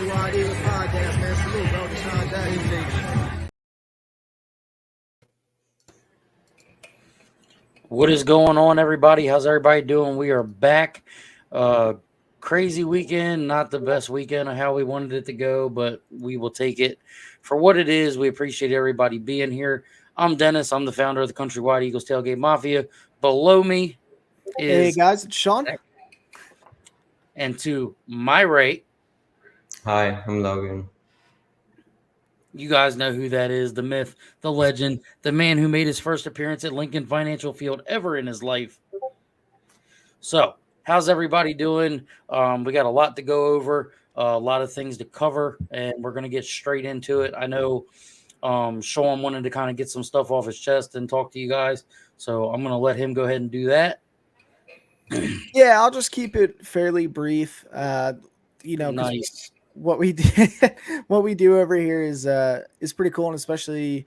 Country Wide Eagles podcast, man. Salute, bro. Desai Day. What is going on, everybody? How's everybody doing? We are back. Crazy weekend, not the best weekend of how we wanted it to go, but we will take it for what it is. We appreciate everybody being here. I'm Dennis. I'm the founder of the Country Wide Eagles Tailgate Mafia. Below me is Hey guys, it's Shawn. And to my right, Hi, I'm Logan. you guys know who that is, the myth, the legend, the man who made his first appearance at Lincoln Financial Field ever in his life. So, how's everybody doing? We got a lot to go over, a lot of things to cover, and we're going to get straight into it. I know Shawn wanted to kind of get some stuff off his chest and talk to you guys, so I'm going to let him go ahead and do that. Yeah, I'll just keep it fairly brief. Nice. What we do, what we do over here is pretty cool, and especially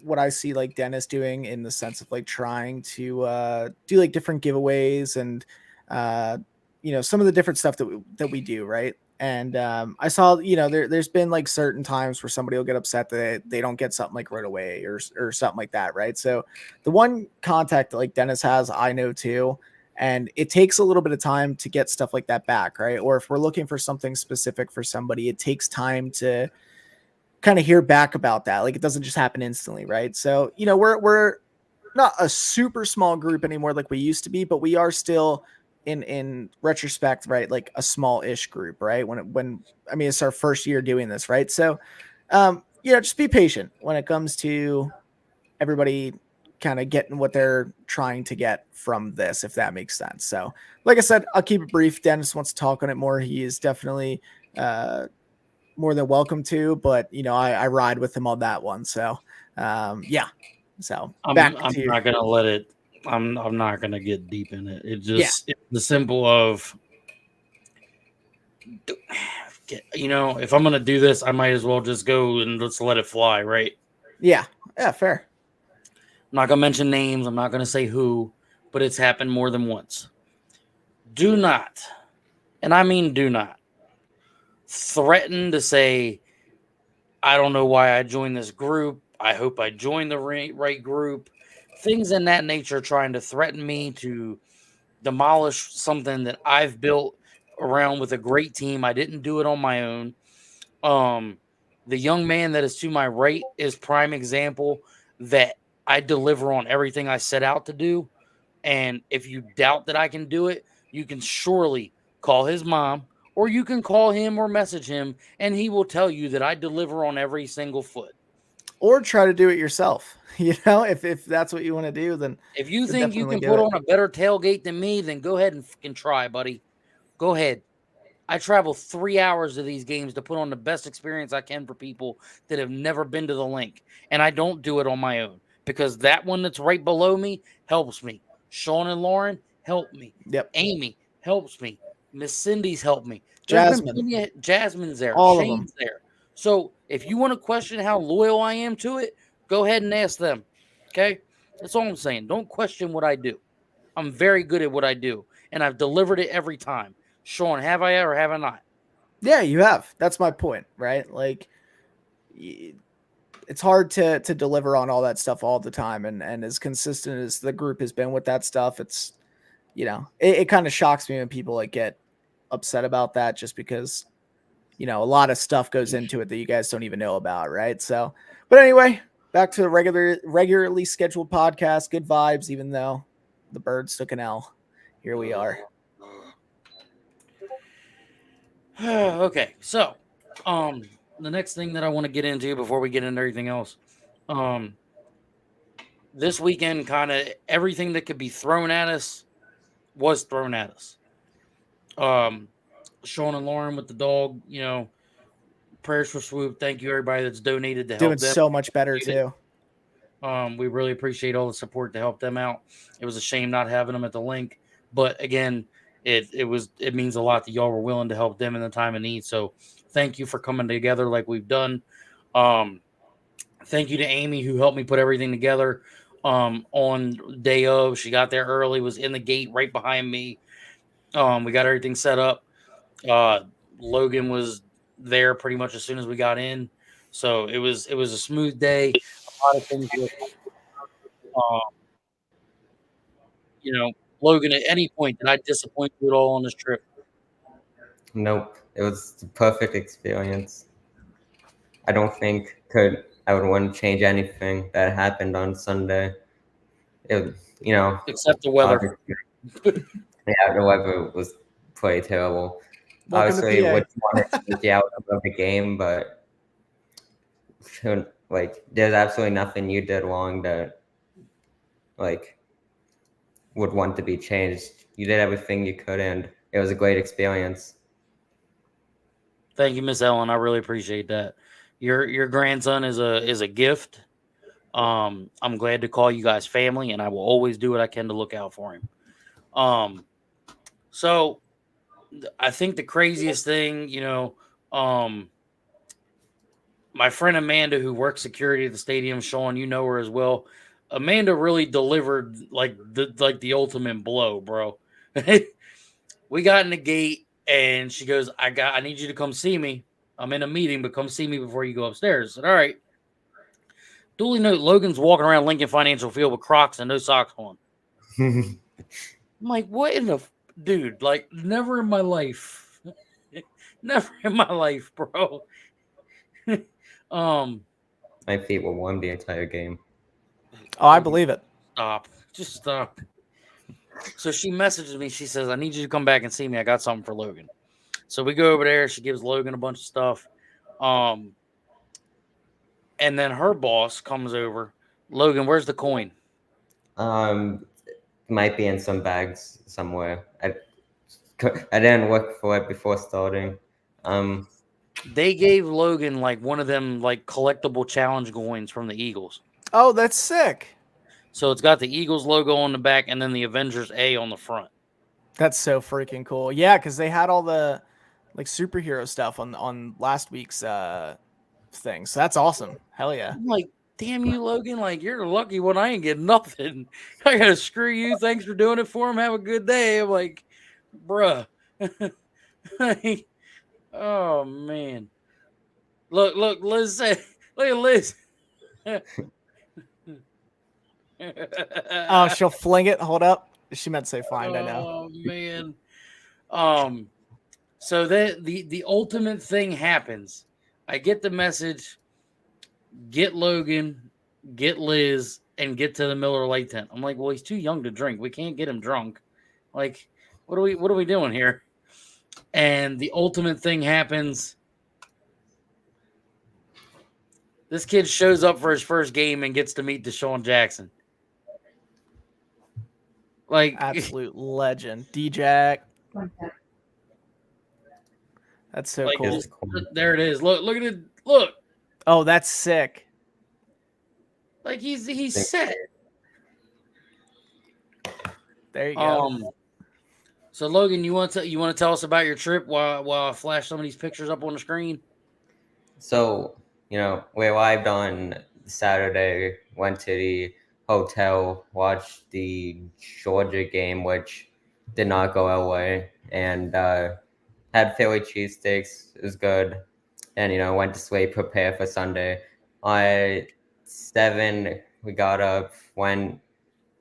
what I see like Dennis doing in the sense of like trying to do like different giveaways and some of the different stuff that we do, right? And I saw there's been like certain times where somebody will get upset that they don't get something like right away or something like that, right? So the one contact that like Dennis has, I know too. And it takes a little bit of time to get stuff like that back, right? Or if we're looking for something specific for somebody, it takes time to kind of hear back about that. Like it doesn't just happen instantly, right? So, we're not a super small group anymore like we used to be, but we are still in retrospect, right? Like a small-ish group, right? It's our first year doing this, right? So, just be patient when it comes to everybody kind of getting what they're trying to get from this, if that makes sense. So like I said, I'll keep it brief. Dennis wants to talk on it more. He is definitely more than welcome to, but I ride with him on that one. So so I'm not going to let it, I'm not going to get deep in it. It's the simple of, if I'm going to do this, I might as well just go and let's let it fly. Right. Yeah, fair. I'm not going to mention names. I'm not going to say who, but it's happened more than once. Do not, and I mean do not, threaten to say, I don't know why I joined this group. I hope I joined the right group. Things in that nature trying to threaten me to demolish something that I've built around with a great team. I didn't do it on my own. The young man that is to my right is prime example that I deliver on everything I set out to do. And if you doubt that I can do it, you can surely call his mom or you can call him or message him and he will tell you that I deliver on every single foot. Or try to do it yourself. If that's what you want to do, then if you think you can put on a better tailgate than me, then go ahead and fucking try, buddy. Go ahead. I travel 3 hours to these games to put on the best experience I can for people that have never been to the Linc. And I don't do it on my own. Because that one that's right below me helps me. Shawn and Lauren help me. Yep. Amy helps me. Miss Cindy's helped me. Jasmine's there. All Shane's of them. there. So if you want to question how loyal I am to it, go ahead and ask them. Okay? That's all I'm saying. Don't question what I do. I'm very good at what I do. And I've delivered it every time. Shawn, have I or have I not? Yeah, you have. That's my point, right? Like, it's hard to deliver on all that stuff all the time, and as consistent as the group has been with that stuff, it's it kind of shocks me when people like get upset about that, just because a lot of stuff goes into it that you guys don't even know about, right? So, but anyway, back to the regularly scheduled podcast. Good vibes, even though the Birds took an L. Here we are. Okay, so the next thing that I want to get into before we get into everything else, this weekend, kind of everything that could be thrown at us was thrown at us. Shawn and Lauren with the dog, prayers for Swoop. Thank you, everybody that's donated to help them. Doing so much better too. We really appreciate all the support to help them out. It was a shame not having them at the Linc, but again, it means a lot that y'all were willing to help them in the time of need. So thank you for coming together like we've done. Thank you to Amy who helped me put everything together on day of. She got there early, was in the gate right behind me. We got everything set up. Logan was there pretty much as soon as we got in. So it was a smooth day. A lot of things were, um, Logan, at any point did I disappoint you at all on this trip? Nope. It was the perfect experience. I don't think I would want to change anything that happened on Sunday. It, Except the weather. obviously, yeah, the weather was pretty terrible. Welcome to Obviously, PA. would want to change the outcome of the game, but there's absolutely nothing you did wrong that like would want to be changed. You did everything you could, and it was a great experience. Thank you, Miss Ellen. I really appreciate that. Your grandson is a gift. I'm glad to call you guys family, and I will always do what I can to look out for him. So I think the craziest thing, my friend Amanda, who works security at the stadium, Shawn, you know her as well. Amanda really delivered like the ultimate blow, bro. We got in the gate and she goes, I need you to come see me. I'm in a meeting, but come see me before you go upstairs. I said, all right. Duly note, Logan's walking around Lincoln Financial Field with Crocs and no socks on. I'm like, what in the dude? Like, never in my life. Never in my life, bro. My feet were warm the entire game. Oh, I believe it. Stop. Just stop. So she messages me. She says, I need you to come back and see me. I got something for Logan. So we go over there. She gives Logan a bunch of stuff. And then her boss comes over. Logan, where's the coin? Might be in some bags somewhere. I didn't look for it before starting. They gave Logan like one of them like collectible challenge coins from the Eagles. Oh, that's sick. So it's got the Eagles logo on the back and then the Avengers A on the front. That's so freaking cool. Yeah, because they had all the like superhero stuff on last week's thing. So that's awesome. Hell yeah. I'm like, damn you, Logan. Like, you're lucky when I ain't getting nothing. I gotta screw you. Thanks for doing it for him. Have a good day. I'm like, bruh. Like, oh man. Look, Liz said, look at Liz. Oh, she'll fling it. Hold up. She meant to say find, I know. Oh man. So the ultimate thing happens. I get the message, get Logan, get Liz, and get to the Miller Lite tent. I'm like, well, he's too young to drink. We can't get him drunk. Like, what are we doing here? And the ultimate thing happens. This kid shows up for his first game and gets to meet Deshaun Jackson. Like, absolute legend. D-Jack. That's so like, cool. There it is. Look at it. Look. Oh, that's sick. Like he's set. There you go. So Logan, you want to tell us about your trip while I flash some of these pictures up on the screen? So, we arrived on Saturday, went to the hotel, watched the Georgia game, which did not go our way, and had Philly cheesesteaks. It was good. And, went to sleep, prepare for Sunday. At 7, we got up,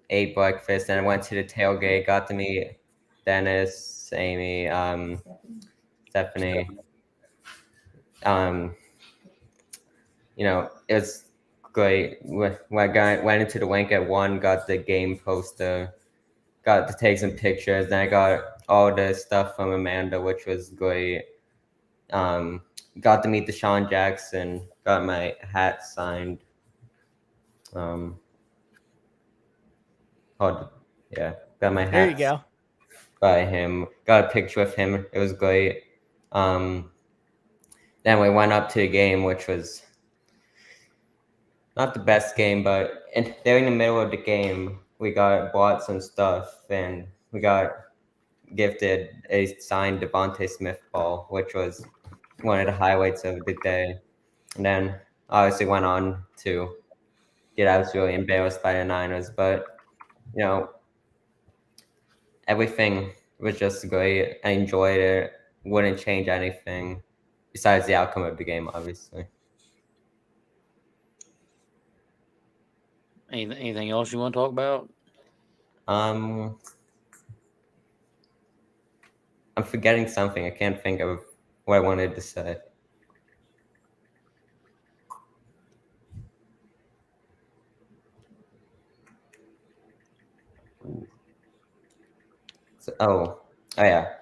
ate breakfast, and went to the tailgate, got to meet Dennis, Amy, Stephanie. It was great. When I went into the Linc at 1, got the game poster, got to take some pictures. Then I got all the stuff from Amanda, which was great. Got to meet Deshaun Jackson, got my hat signed. Got my hat. There you go. By him, got a picture of him. It was great. Then we went up to the game, which was not the best game, but there in the middle of the game, we bought some stuff, and we got gifted a signed Devontae Smith ball, which was one of the highlights of the day. And then obviously went on to get absolutely embarrassed by the Niners, but everything was just great. I enjoyed it. Wouldn't change anything. besides the outcome of the game, obviously. Anything else you want to talk about? I'm forgetting something. I can't think of what I wanted to say. So, oh yeah.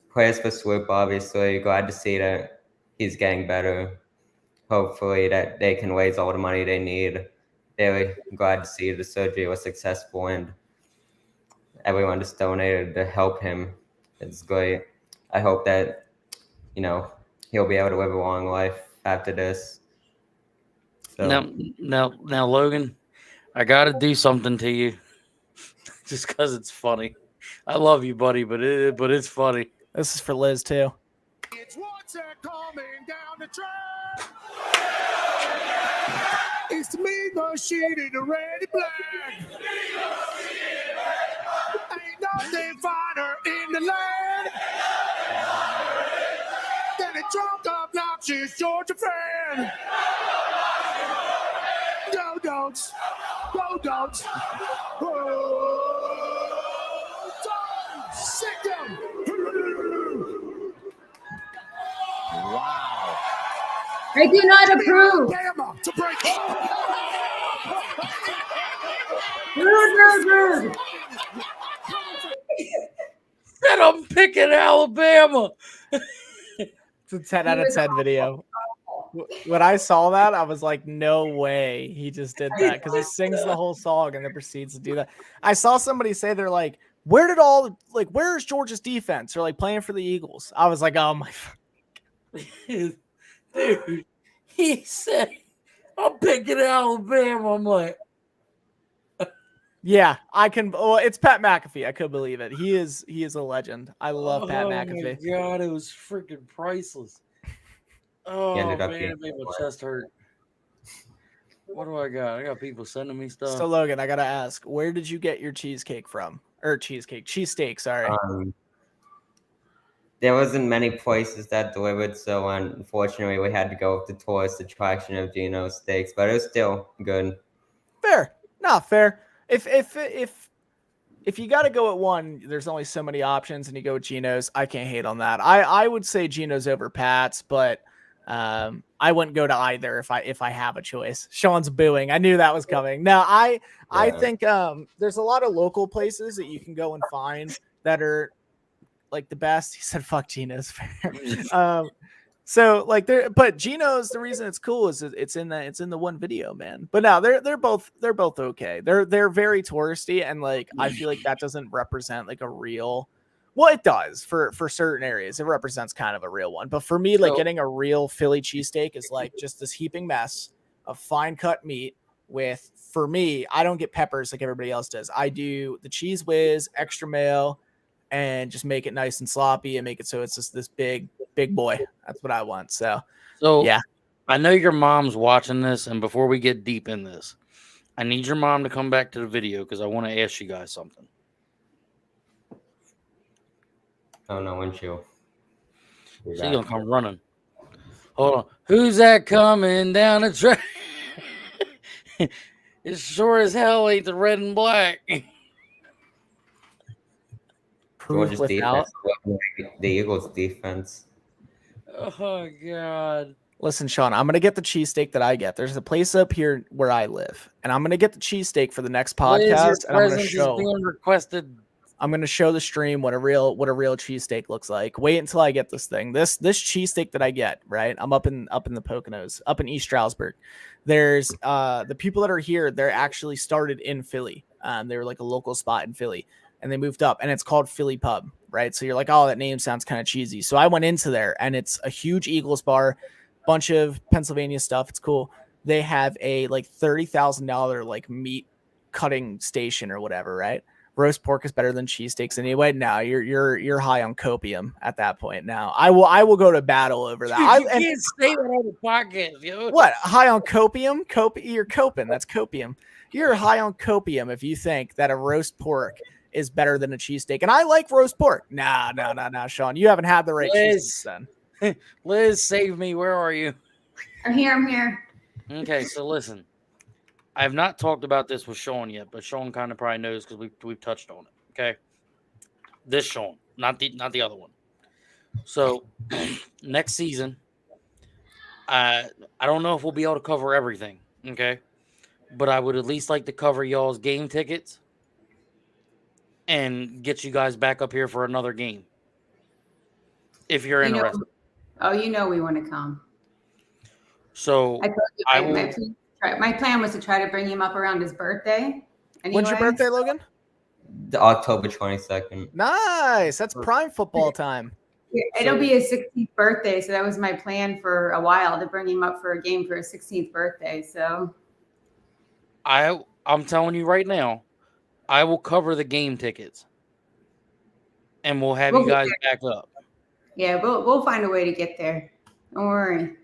Prayers for Swoop, obviously. Glad to see that he's getting better. Hopefully that they can raise all the money they need. Really glad to see the surgery was successful and everyone just donated to help him. It's great. I hope that, he'll be able to live a long life after this. So. Now, Logan, I got to do something to you just because it's funny. I love you, buddy, but it's funny. This is for Liz, too. It's water coming down the track. It's me, machine in the red and black. Ain't nothing finer in the land than a drunk, obnoxious Georgia fan. Go Dogs! Go Dogs! Sick 'em! Wow! I do not approve. Alabama to break. Rude. Said I'm picking Alabama. It's a 10 out of 10 video. When I saw that, I was like, no way he just did that, because he sings the whole song and then proceeds to do that. I saw somebody say, they're like, where's Georgia's defense? They're like playing for the Eagles. I was like, oh my. Dude, he said, I'm picking Alabama. I'm like, yeah, I can. Well, it's Pat McAfee. I could believe it. He is a legend. I love Pat McAfee. Oh my God, it was freaking priceless. Oh, man, it made my chest hurt. What do I got? I got people sending me stuff. So, Logan, I got to ask, where did you get your cheesecake from? Or cheesesteak, sorry. There wasn't many places that delivered, so unfortunately we had to go with the tourist attraction of Gino's Steaks, but it was still good. Fair. Not fair. If you got to go at one, there's only so many options, and you go with Gino's, I can't hate on that. I would say Gino's over Pat's, but I wouldn't go to either if I have a choice. Shawn's booing. I knew that was coming. No, I think there's a lot of local places that you can go and find that are like the best. He said, "Fuck Gino's." Fair. So like but Gino's, the reason it's cool is it's in the one video, man. But now they're both okay. They're very touristy, and like I feel like that doesn't represent like a real. Well, it does for certain areas. It represents kind of a real one. But for me, like getting a real Philly cheesesteak is like just this heaping mess of fine cut meat with, for me, I don't get peppers like everybody else does. I do the cheese whiz, extra mayo, and just make it nice and sloppy and make it so it's just this big boy. That's what I want. So yeah. I know your mom's watching this, and before we get deep in this, I need your mom to come back to the video because I want to ask you guys something. Oh no, when she's gonna come running. Hold on. Who's that coming down the track? It sure as hell ain't the red and black. Georgia's defense, the Eagles' defense. Oh God. Listen, Shawn, I'm going to get the cheesesteak that I get. There's a place up here where I live, and I'm going to get the cheesesteak for the next podcast. And I'm going to show. Being requested. I'm going to show the stream what a real cheesesteak looks like. Wait until I get this thing. This cheesesteak that I get, right? I'm up in the Poconos, up in East Stroudsburg. There's the people that are here. They're actually started in Philly. They were like a local spot in Philly, and they moved up, and it's called Philly Pub, right? So you're like, oh, that name sounds kind of cheesy. So I went into there, and it's a huge Eagles bar, bunch of Pennsylvania stuff. It's cool. They have a like $30,000 like meat cutting station or whatever, right? Roast pork is better than cheesesteaks anyway. Now you're high on copium at that point. Now I will go to battle over that. You can't say that on the podcast, yo. What, high on copium? You're coping. That's copium. You're high on copium if you think that a roast pork is better than a cheesesteak. And I like roast pork. Nah, Shawn, you haven't had the right cheese then. Liz, save me. Where are you? I'm here. I'm here. Okay, so listen. I have not talked about this with Shawn yet, but Shawn kind of probably knows because we've touched on it. Okay, this Shawn, not the other one. So next season, I don't know if we'll be able to cover everything. Okay, but I would at least like to cover y'all's game tickets and get you guys back up here for another game if you're You know, interested. we want to come. So I told you I my plan was to try to bring him up around his birthday. When's your Anyway. birthday, Logan? The October 22nd. Nice. That's prime football time. Yeah, it'll be his 16th birthday, so that was my plan for a while, to bring him up for a game for his 16th birthday. So I'm telling you right now, I will cover the game tickets, and we'll have you guys back up. Yeah, we'll find a way to get there. Don't worry.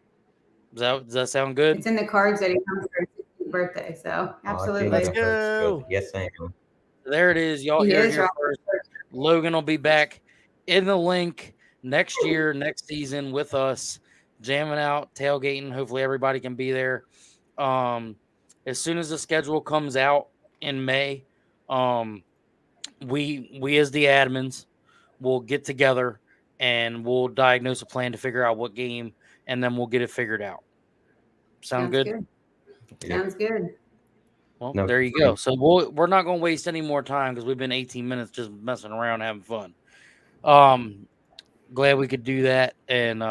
Does that sound good? It's in the cards that he comes for his 16th birthday. So absolutely. Let's go. Yes, I am. There it is. Y'all He hear is here right. first. Logan will be back in the Linc next year, next season with us, jamming out, tailgating. Hopefully everybody can be there. As soon as the schedule comes out in May, we as the admins will get together and we'll diagnose a plan to figure out what game, and then we'll get it figured out. Sound good? Sounds good. Well, No. there you go. So we're not going to waste any more time because we've been 18 minutes just messing around, having fun. Glad we could do that, and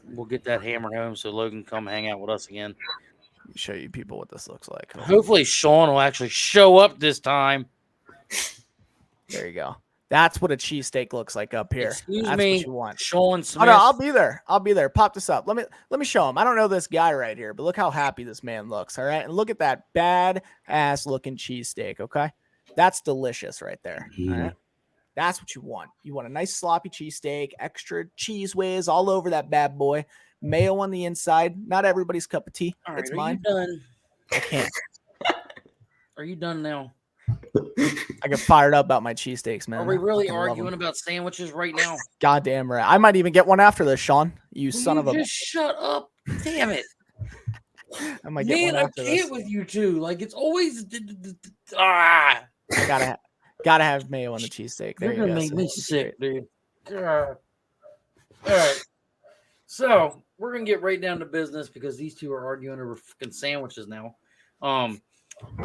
we'll get that hammered home so Logan can come hang out with us again. Let me show you people what this looks like. Hopefully Shawn will actually show up this time. There you go. That's what a cheesesteak looks like up here. Excuse That's me, what you want. Shawn Smith. Oh, no, I'll be there. I'll be there. Pop this up. Let me show him. I don't know this guy right here, but look how happy this man looks. All right. And look at that bad ass looking cheesesteak. Okay. That's delicious right there. All right. That's what you want. You want a nice sloppy cheesesteak, extra cheese whiz all over that bad boy, mayo on the inside. Not everybody's cup of tea. All right, It's are mine. you done? I can't. Are you done now? I get fired up about my cheesesteaks, man. Are we really I love arguing them. about sandwiches right now? Goddamn right. I might even get one after this, Shawn. You son of a. Just shut up. Damn it. I might get Man, one I after can't this. with you two. Like, it's always ah. Gotta have mayo on the cheesesteak. There You're you gonna go. make So me it's sick, great. dude. All right. So we're gonna get right down to business because these two are arguing over fucking sandwiches now.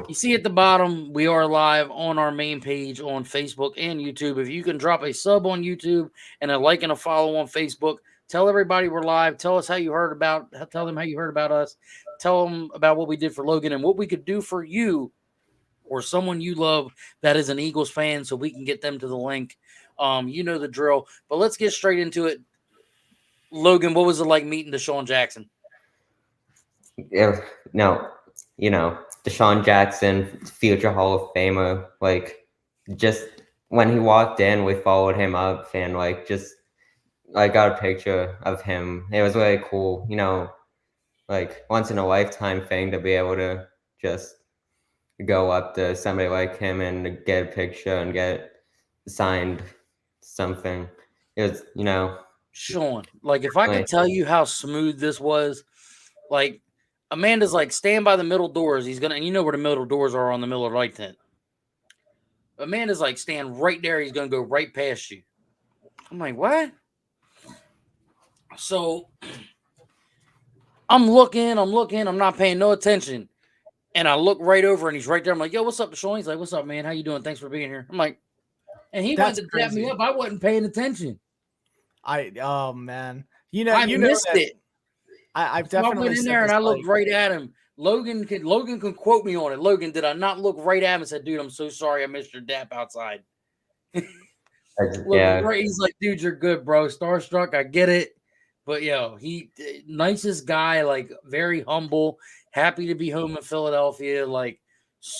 You see at the bottom, we are live on our main page on Facebook and YouTube. If you can drop a sub on YouTube and a like and a follow on Facebook, tell everybody we're live. Tell us how you heard about. Tell them how you heard about us. Tell them about what we did for Logan and what we could do for you or someone you love that is an Eagles fan, so we can get them to the link. You know the drill. But let's get straight into it. Logan, what was it like meeting Deshaun Jackson? Yeah, no, Deshaun Jackson, future Hall of Famer. Like, just when he walked in, we followed him up and I got a picture of him. It was really cool, like once in a lifetime thing to be able to just go up to somebody like him and get a picture and get signed something. It was, Shawn, like if I could tell you how smooth this was, like Amanda's like, stand by the middle doors. He's gonna, and you know where the middle doors are on the Miller Lite tent. Amanda's like, stand right there. He's gonna go right past you. I'm like, what? So I'm looking, I'm not paying no attention. And I look right over and he's right there. I'm like, yo, what's up, Deshaun? He's like, what's up, man? How you doing? Thanks for being here. I'm like, and he went to dap me up. I wasn't paying attention. Oh man. I missed it. I've definitely I went in there and I looked right at him. Logan can quote me on it. Logan, did I not look right at him and said, dude, I'm so sorry I missed your dap outside. Yeah. Right, he's like, dude, you're good, bro. Starstruck, I get it. But yo, he nicest guy, like very humble, happy to be home in Philadelphia. Like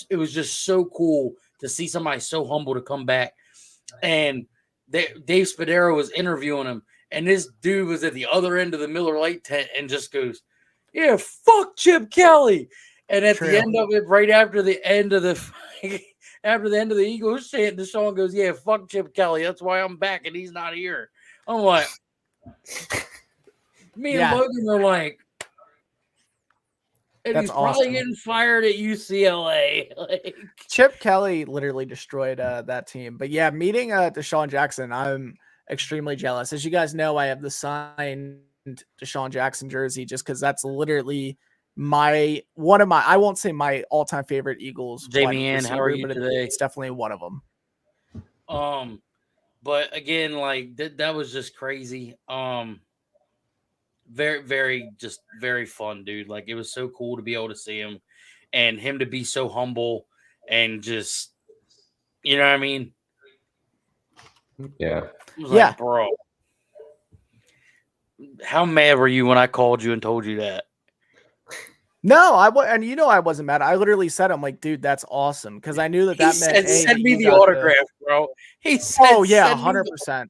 it was just so cool to see somebody so humble to come back. And Dave Spadaro was interviewing him, and this dude was at the other end of the Miller Lite tent and just goes, yeah, fuck Chip Kelly. And at the end of it, right after the end of the Eagles chant, Deshaun goes, yeah, fuck Chip Kelly. That's why I'm back and he's not here. I'm like, Me and Yeah. Logan are like, and That's he's probably awesome. getting fired at UCLA. Like, Chip Kelly literally destroyed that team. But yeah, meeting Deshaun Jackson, I'm extremely jealous. As you guys know, I have the signed Deshaun Jackson jersey just because that's literally one of my, I won't say my all-time favorite Eagles wide Jamie Ann, how are receiver, you but today? it's definitely one of them. But again, like that was just crazy. Very, very, just very fun, dude. Like it was so cool to be able to see him and him to be so humble and just, you know what I mean? Yeah. It was Yeah. like, bro, how mad were you when I called you and told you that? No, and you know I wasn't mad. I literally said, I'm like, dude, that's awesome. Because I knew that He meant, said, A, send that me you the got autograph, bro. He said, Oh, yeah, send me the 100%.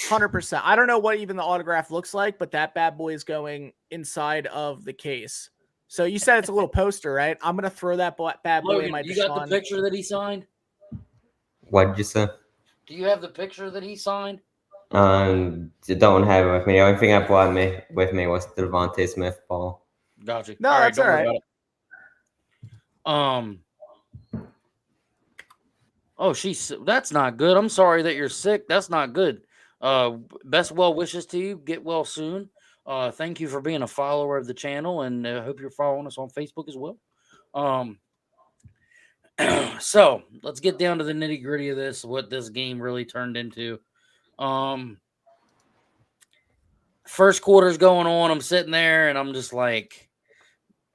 100%. I don't know what even the autograph looks like, but that bad boy is going inside of the case. So you said it's a little poster, right? I'm going to throw that bad boy in Logan, my you got the Deshaun. picture that he signed? What did you say? Do you have the picture that he signed? Don't have it with me. The only thing I brought with me was the Devontae Smith ball. Gotcha. No, all right, that's don't all worry right. about it. Oh, that's not good. I'm sorry that you're sick. That's not good. Best well wishes to you. Get well soon. Thank you for being a follower of the channel, and I hope you're following us on Facebook as well. So let's get down to the nitty gritty of this. What this game really turned into. First quarter's going on. I'm sitting there, and I'm just like,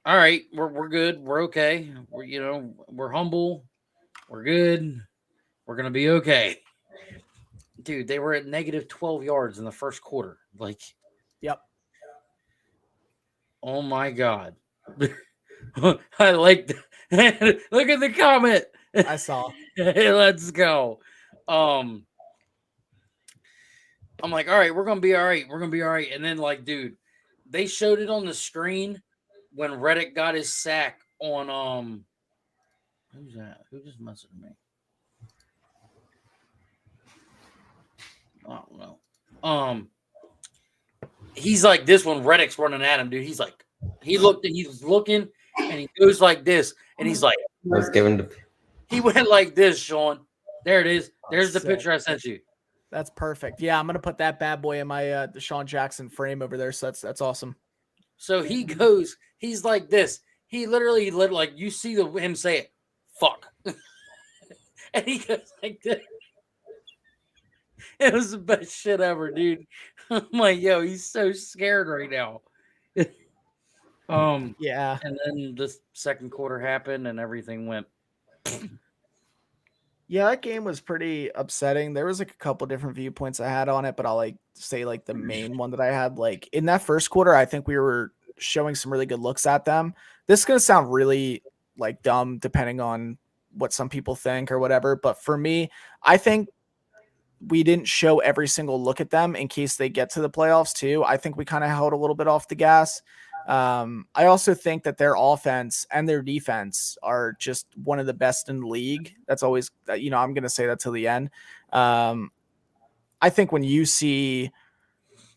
all right, we're good. We're okay. We're humble. We're good. We're gonna be okay. Dude, they were at negative 12 yards in the first quarter. Like, Yep. oh my God. I like that. Look at the comment. I saw. Hey, let's go. I'm like, all right, we're gonna be all right. We're gonna be all right. And then, like, dude, they showed it on the screen when Reddick got his sack on who's that? Who just messaged me? I don't know. He's like this when Reddick's running at him, dude. He's like, he was looking, and he goes like this, and he's like, I was given the. he went like this, Shawn. There it is. There's the Sick. picture I sent you. That's perfect. Yeah, I'm going to put that bad boy in my Deshaun Jackson frame over there. So that's awesome. So he goes, he's like this. He literally like you see him say it, fuck. And he goes like this. It was the best shit ever, dude. I'm like, yo, he's so scared right now. Yeah. And then the second quarter happened and everything went. Yeah, that game was pretty upsetting. There was like a couple different viewpoints I had on it, but I'll like say like the main one that I had. Like in that first quarter, I think we were showing some really good looks at them. This is gonna sound really like dumb depending on what some people think or whatever. But for me, I think we didn't show every single look at them in case they get to the playoffs too. I think we kind of held a little bit off the gas. I also think that their offense and their defense are just one of the best in the league. That's always, I'm going to say that till the end. I think when you see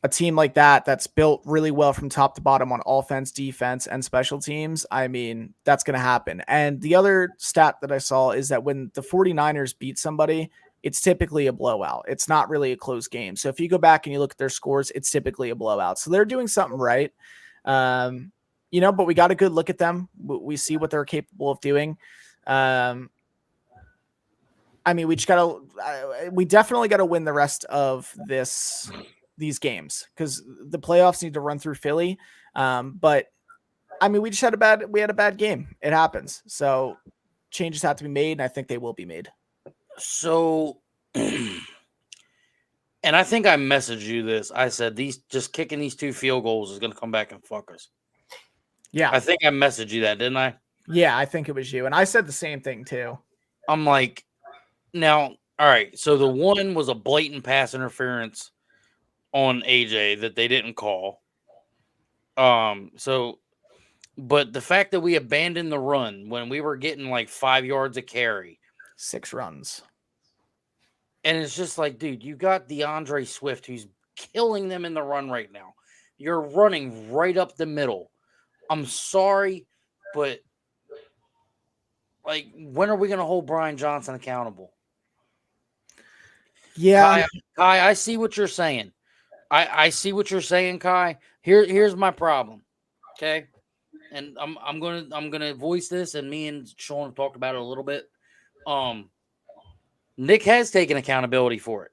a team like that, that's built really well from top to bottom on offense, defense, and special teams, I mean, that's going to happen. And the other stat that I saw is that when the 49ers beat somebody, it's typically a blowout. It's not really a close game. So if you go back and you look at their scores, it's typically a blowout. So they're doing something right. But we got a good look at them. We see what they're capable of doing. I mean, we definitely got to win the rest of these games because the playoffs need to run through Philly. But I mean, we had a bad game. It happens. So changes have to be made, and I think they will be made. So, and I think I messaged you this. I said just kicking these 2 field goals is going to come back and fuck us. Yeah. I think I messaged you that, didn't I? Yeah, I think it was you. And I said the same thing too. I'm like, now, all right. So the one was a blatant pass interference on AJ that they didn't call. But the fact that we abandoned the run when we were getting like 5 yards of carry, 6 runs. And it's just like, dude, you got DeAndre Swift who's killing them in the run right now. You're running right up the middle. I'm sorry, but like, when are we going to hold Brian Johnson accountable? Yeah. Kai, I see what you're saying. I see what you're saying, Kai. Here's my problem. Okay. And I'm gonna voice this, and me and Shawn have talked about it a little bit. Nick has taken accountability for it.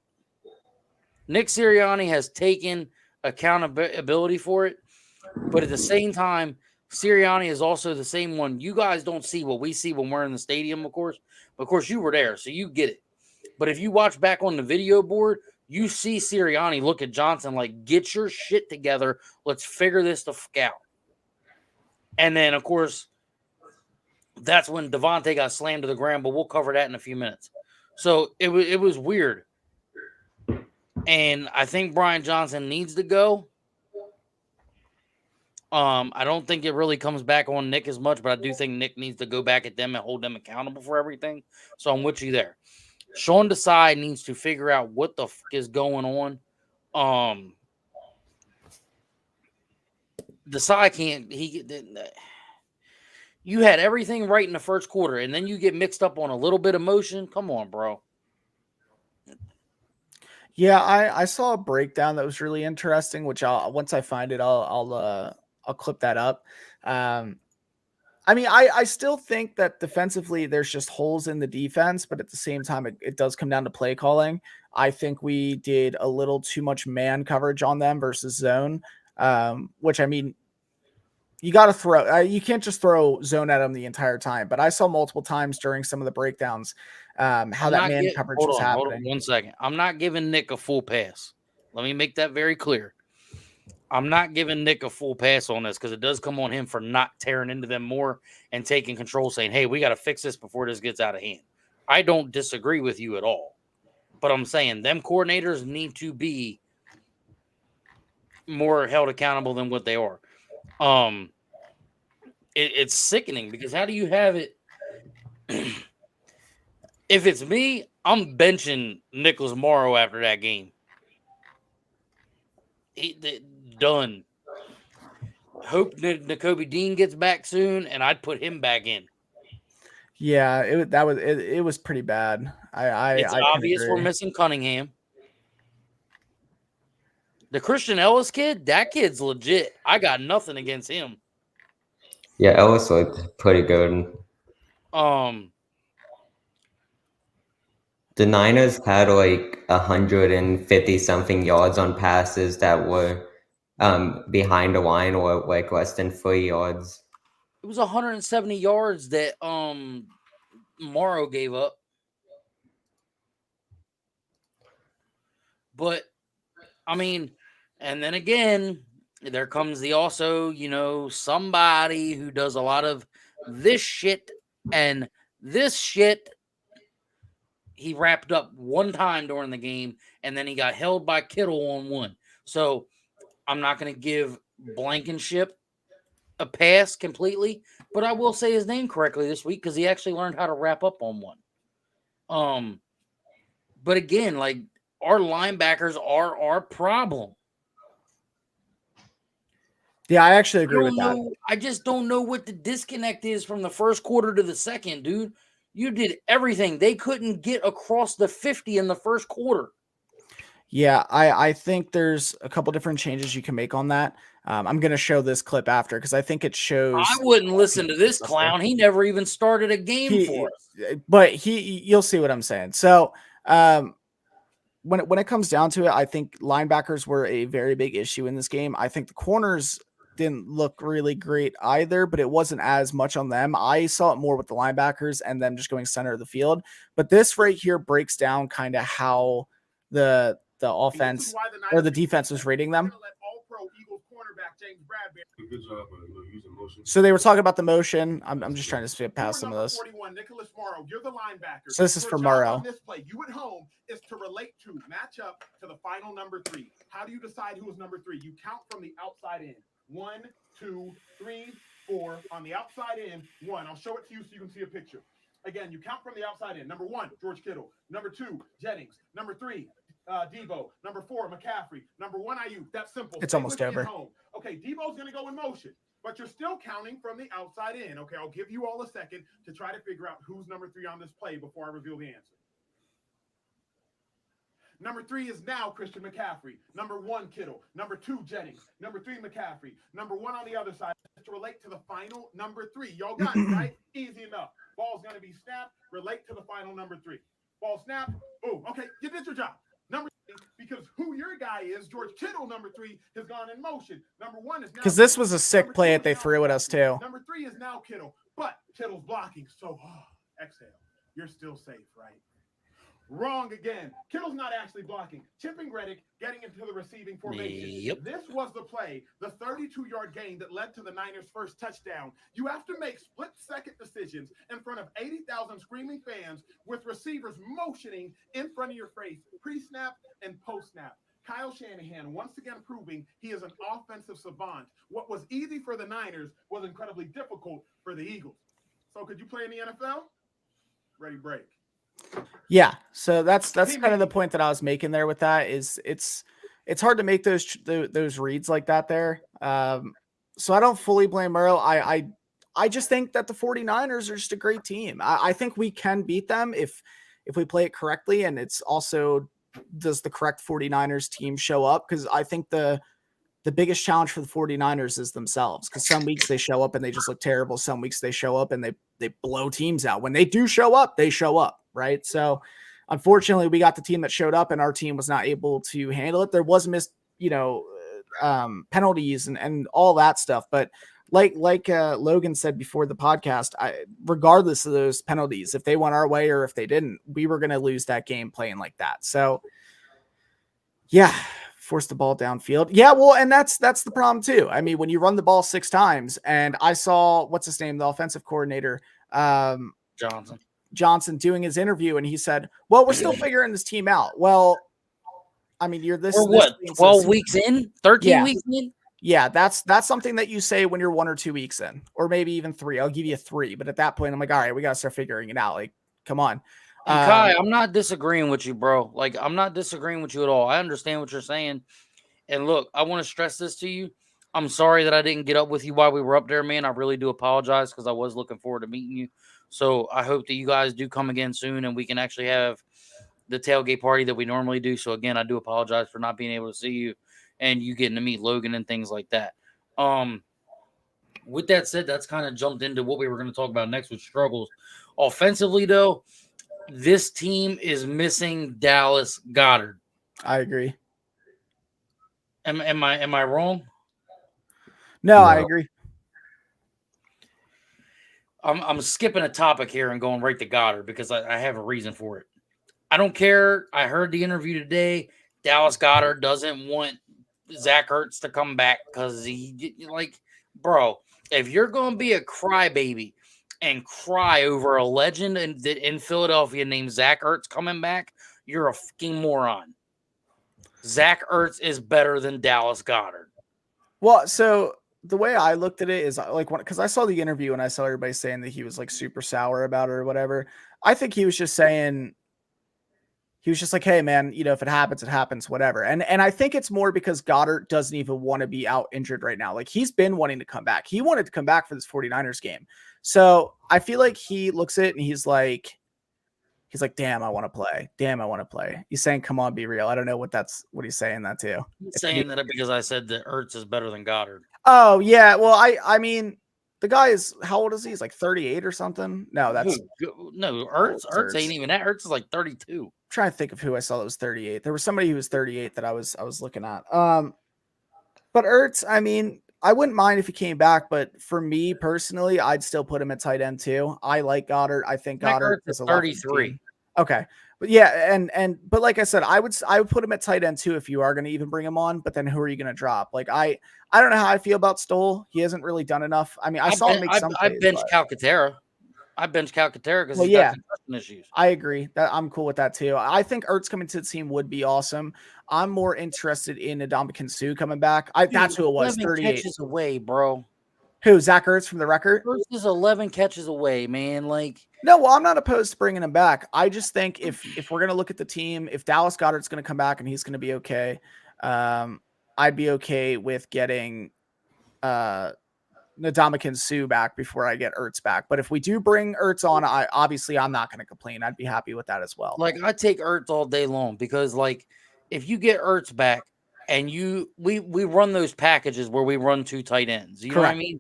Nick Sirianni has taken accountability for it, but at the same time, Sirianni is also the same one. You guys don't see what we see when we're in the stadium, of course. But of course, you were there, so you get it. But if you watch back on the video board, you see Sirianni look at Johnson like, get your shit together. Let's figure this the fuck out. And then, of course, that's when Devontae got slammed to the ground, but we'll cover that in a few minutes. So it was weird. And I think Brian Johnson needs to go. I don't think it really comes back on Nick as much, but I do think Nick needs to go back at them and hold them accountable for everything. So I'm with you there. Shawn Desai needs to figure out what the fuck is going on. Desai can't. You had everything right in the first quarter, and then you get mixed up on a little bit of motion. Come on, bro. Yeah, I saw a breakdown that was really interesting, which once I find it, I'll clip that up. I mean, I still think that defensively there's just holes in the defense, but at the same time, it does come down to play calling. I think we did a little too much man coverage on them versus zone, which, I mean, you got to throw. You can't just throw zone at them the entire time. But I saw multiple times during some of the breakdowns how that man coverage was happening. Hold on 1 second. I'm not giving Nick a full pass. Let me make that very clear. I'm not giving Nick a full pass on this because it does come on him for not tearing into them more and taking control, saying, hey, we got to fix this before this gets out of hand. I don't disagree with you at all. But I'm saying them coordinators need to be more held accountable than what they are. It's sickening because how do you have it? If it's me, I'm benching Nicholas Morrow after that game. Done. Hope Nakobe Dean gets back soon, and I'd put him back in. Yeah, it was pretty bad. It's obvious we're missing Cunningham. The Christian Ellis kid, that kid's legit. I got nothing against him. Yeah, Ellis looked pretty good. The Niners had like 150 something yards on passes that were behind the line or like less than 3 yards. It was 170 yards that Morrow gave up. But I mean, and then again, there comes the also, somebody who does a lot of this shit and this shit. He wrapped up one time during the game, and then he got held by Kittle on one. So I'm not going to give Blankenship a pass completely, but I will say his name correctly this week because he actually learned how to wrap up on one. But again, like, our linebackers are our problem. Yeah, I actually agree with that. I just don't know what the disconnect is from the first quarter to the second, dude. You did everything. They couldn't get across the 50 in the first quarter. Yeah, I think there's a couple different changes you can make on that. I'm going to show this clip after because I think it shows. I wouldn't listen to this clown. He never even started a game for us. But you'll see what I'm saying. So when it comes down to it, I think linebackers were a very big issue in this game. I think the corners didn't look really great either, but it wasn't as much on them. I saw it more with the linebackers and them just going center of the field. But this right here breaks down kind of how the offense or the defense was rating them. So they were talking about the motion. I'm just trying to skip past some of this. You're the linebacker. So this is for Morrow. On this play, you at home is to relate to, match up to the final number 3. How do you decide who is number 3? You count from the outside in. 1, 2, 3, 4. On the outside in, 1. I'll show it to you so you can see a picture. Again, you count from the outside in. Number 1, George Kittle. Number 2, Jennings. Number 3, Debo. Number 4, McCaffrey. Number 1, Ayuk. That's simple. It's Stay almost with me over. at home. Okay, Debo's going to go in motion, but you're still counting from the outside in. Okay, I'll give you all a second to try to figure out who's number 3 on this play before I reveal the answer. Number 3 is now Christian McCaffrey. Number 1, Kittle. Number 2, Jennings. Number 3, McCaffrey. Number 1 on the other side to relate to the final number 3. Y'all got it, right? Easy enough. Ball's going to be snapped. Relate to the final number 3. Ball snapped. Boom. Okay, you did your job. Number 3, because who your guy is, George Kittle, number 3, has gone in motion. Number 1 is now. Because this was a sick Number play 2 that is they now threw at us too. Number 3 is now Kittle, but Kittle's blocking. So, exhale. You're still safe, right? Wrong again. Kittle's not actually blocking. Chipping Reddick, getting into the receiving formation. Yep. This was the play, the 32-yard gain that led to the Niners' first touchdown. You have to make split-second decisions in front of 80,000 screaming fans with receivers motioning in front of your face, pre-snap and post-snap. Kyle Shanahan once again proving he is an offensive savant. What was easy for the Niners was incredibly difficult for the Eagles. So could you play in the NFL? Ready, break. Yeah, so that's kind of the point that I was making there with that is it's hard to make those reads like that there. So I don't fully blame Murrow. I just think that the 49ers are just a great team. I think we can beat them if we play it correctly, and it's also does the correct 49ers team show up, because I think the biggest challenge for the 49ers is themselves, because some weeks they show up and they just look terrible. Some weeks they show up and they blow teams out. When they do show up, they show up, right? So unfortunately, we got the team that showed up and our team was not able to handle it. There was missed, penalties and all that stuff. But like Logan said before the podcast, regardless of those penalties, if they went our way or if they didn't, we were going to lose that game playing like that. So yeah, force the ball downfield. Yeah, well, and that's the problem too. I mean, when you run the ball 6 times, and I saw what's his name, the offensive coordinator, Johnson doing his interview, and he said, "Well, we're still figuring this team out." Well, I mean, you're this. Or what? 12 weeks in, 13 weeks in. Yeah, that's something that you say when you're 1 or 2 weeks in, or maybe even 3. I'll give you 3, but at that point, I'm like, all right, we gotta start figuring it out. Like, come on. And Kai, I'm not disagreeing with you, bro. Like, I'm not disagreeing with you at all. I understand what you're saying. And look, I want to stress this to you. I'm sorry that I didn't get up with you while we were up there, man. I really do apologize, because I was looking forward to meeting you. So I hope that you guys do come again soon and we can actually have the tailgate party that we normally do. So again, I do apologize for not being able to see you and you getting to meet Logan and things like that. With that said, that's kind of jumped into what we were going to talk about next with struggles. Offensively, though, this team is missing Dallas Goedart. I agree. Am I wrong? No, I agree. I'm skipping a topic here and going right to Goedart because I have a reason for it. I don't care. I heard the interview today. Dallas Goedart doesn't want Zach Ertz to come back because bro, if you're going to be a crybaby and cry over a legend in Philadelphia named Zach Ertz coming back, you're a fucking moron. Zach Ertz is better than Dallas Goedart. Well, so the way I looked at it is because I saw the interview and I saw everybody saying that he was like super sour about it or whatever. I think he was just saying, he was just like, hey man, if it happens, whatever. And I think it's more because Goedart doesn't even want to be out injured right now. Like, he's been wanting to come back. He wanted to come back for this 49ers game. So I feel like he looks at it and he's like, damn, I want to play. Damn, I want to play. He's saying, come on, be real. I don't know what he's saying that to. He's saying that because I said that Ertz is better than Goedart. Oh yeah. Well, I mean, the guy is, how old is he? He's like 38 or something. No, that's no Ertz ain't even that. Ertz is like 32. I'm trying to think of who I saw that was 38. There was somebody who was 38 that I was looking at. But Ertz, I mean, I wouldn't mind if he came back, but for me personally, I'd still put him at tight end too. I like Goedart. I think Goedart is 33. Okay. But yeah, but like I said, I would put him at tight end too if you are going to even bring him on. But then who are you going to drop? Like, I don't know how I feel about Stoll. He hasn't really done enough. I mean, I saw him make some plays. I benched Calcaterra. I benched Calcaterra because he's got concussion issues. I agree. I'm cool with that too. I think Ertz coming to the team would be awesome. I'm more interested in Ndamukong Suh coming back. That's who it was. 38 catches away, bro. Who, Zach Ertz from the record? Ertz is 11 catches away, man. Like, no, well, I'm not opposed to bringing him back. I just think if we're gonna look at the team, if Dallas Goedert's gonna come back and he's gonna be okay, I'd be okay with getting Ndamukong Suh back before I get Ertz back. But if we do bring Ertz on, I'm not gonna complain. I'd be happy with that as well. like I take Ertz all day long because, like, if you get Ertz back and we run those packages where we run 2 tight ends, you know what I mean?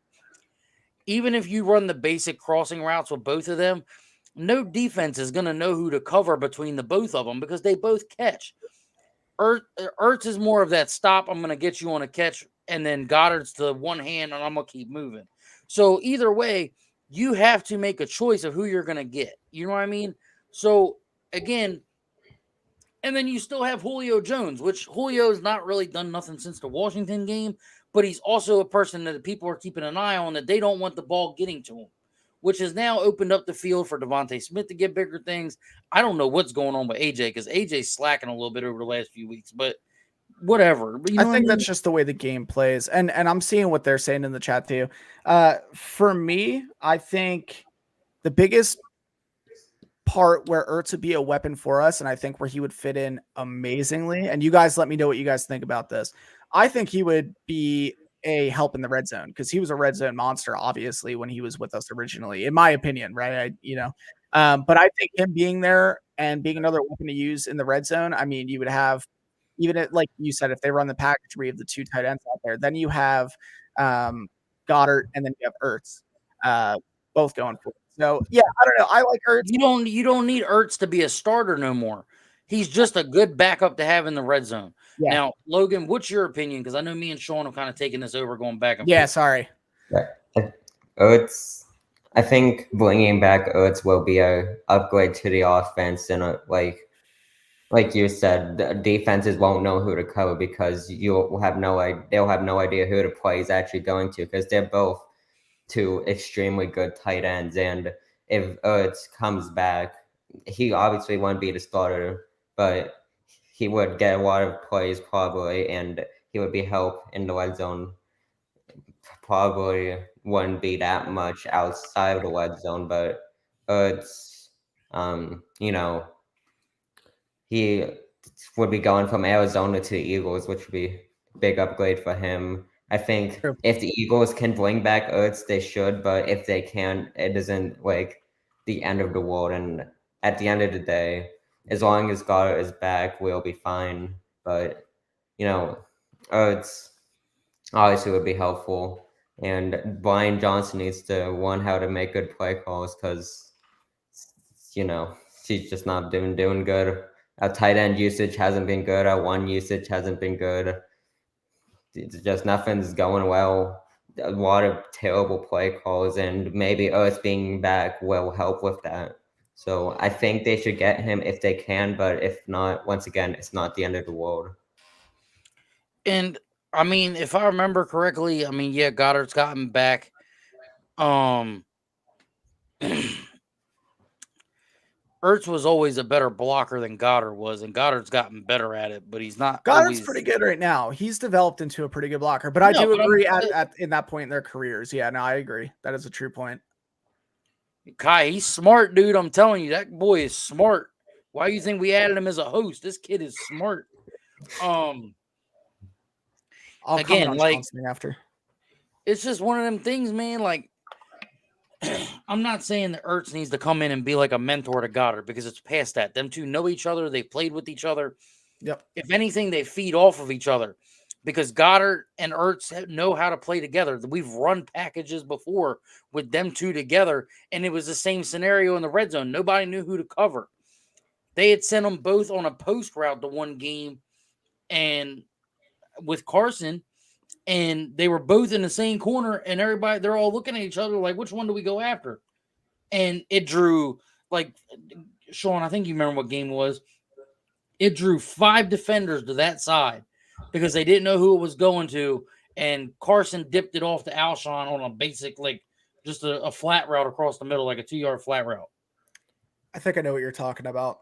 Even if you run the basic crossing routes with both of them, no defense is going to know who to cover between the both of them because they both catch. Ertz is more of that stop, I'm going to get you on a catch, and then Goddard's the one hand, and I'm going to keep moving. So either way, you have to make a choice of who you're going to get. You know what I mean? So, again, and then you still have Julio Jones, which Julio's not really done nothing since the Washington game, but he's also a person that people are keeping an eye on that they don't want the ball getting to him, which has now opened up the field for Devontae Smith to get bigger things. I don't know what's going on with AJ because AJ's slacking a little bit over the last few weeks, but whatever. But I think that's just the way the game plays. And I'm seeing what they're saying in the chat too. For me, I think the biggest part where Ertz would be a weapon for us, and I think where he would fit in amazingly, and you guys let me know what you guys think about this. I think he would be a help in the red zone because he was a red zone monster, obviously, when he was with us originally, in my opinion, right? But I think him being there and being another weapon to use in the red zone, I mean, you would have, like you said, if they run the package where you have the 2 tight ends out there, then you have Goedart and then you have Ertz, both going for it. So yeah, I don't know. I like Ertz. You don't need Ertz to be a starter no more. He's just a good backup to have in the red zone. Yeah. Now, Logan, what's your opinion? Because I know me and Shawn have kind of taken this over, going back and forth. Sorry. Ertz, I think bringing back Ertz will be a upgrade to the offense, and like you said, the defenses won't know who to cover because they'll have no idea who the play is actually going to because they're both 2 extremely good tight ends. And if Ertz comes back, he obviously won't be the starter, but he would get a lot of plays probably, and he would be help in the red zone. Probably wouldn't be that much outside of the red zone, but Ertz, he would be going from Arizona to the Eagles, which would be a big upgrade for him. I think if the Eagles can bring back Ertz, they should, but if they can't, it isn't like the end of the world. And at the end of the day, as long as Goedart is back, we'll be fine. But, Ertz obviously would be helpful. And Brian Johnson needs to learn how to make good play calls because, she's just not doing good. Our tight end usage hasn't been good. Our one usage hasn't been good. It's just nothing's going well. A lot of terrible play calls, and maybe Ertz being back will help with that. So I think they should get him if they can, but if not, once again, it's not the end of the world. And I mean, if I remember correctly, Goddard's gotten back. Ertz was always a better blocker than Goedart was, and Goddard's gotten better at it, but he's not. Goddard's pretty good right now. He's developed into a pretty good blocker, but I do agree at in that point in their careers. Yeah, no, I agree. That is a true point. Kai, he's smart, dude. I'm telling you, that boy is smart. Why do you think we added him as a host? This kid is smart. I'll again, like after. It's just one of them things, man. Like, I'm not saying that Ertz needs to come in and be like a mentor to Goedart because it's past that. Them two know each other. They played with each other. Yep. If anything, they feed off of each other because Goedart and Ertz know how to play together. We've run packages before with them two together, and it was the same scenario in the red zone. Nobody knew who to cover. They had sent them both on a post route to one game and with Carson, and they were both in the same corner, and they're all looking at each other like, which one do we go after? And it drew, like, Shawn, I think you remember what game it was. It drew 5 defenders to that side because they didn't know who it was going to, and Carson dipped it off to Alshon on a basic, like, just a flat route across the middle, like a 2-yard flat route. I think I know what you're talking about.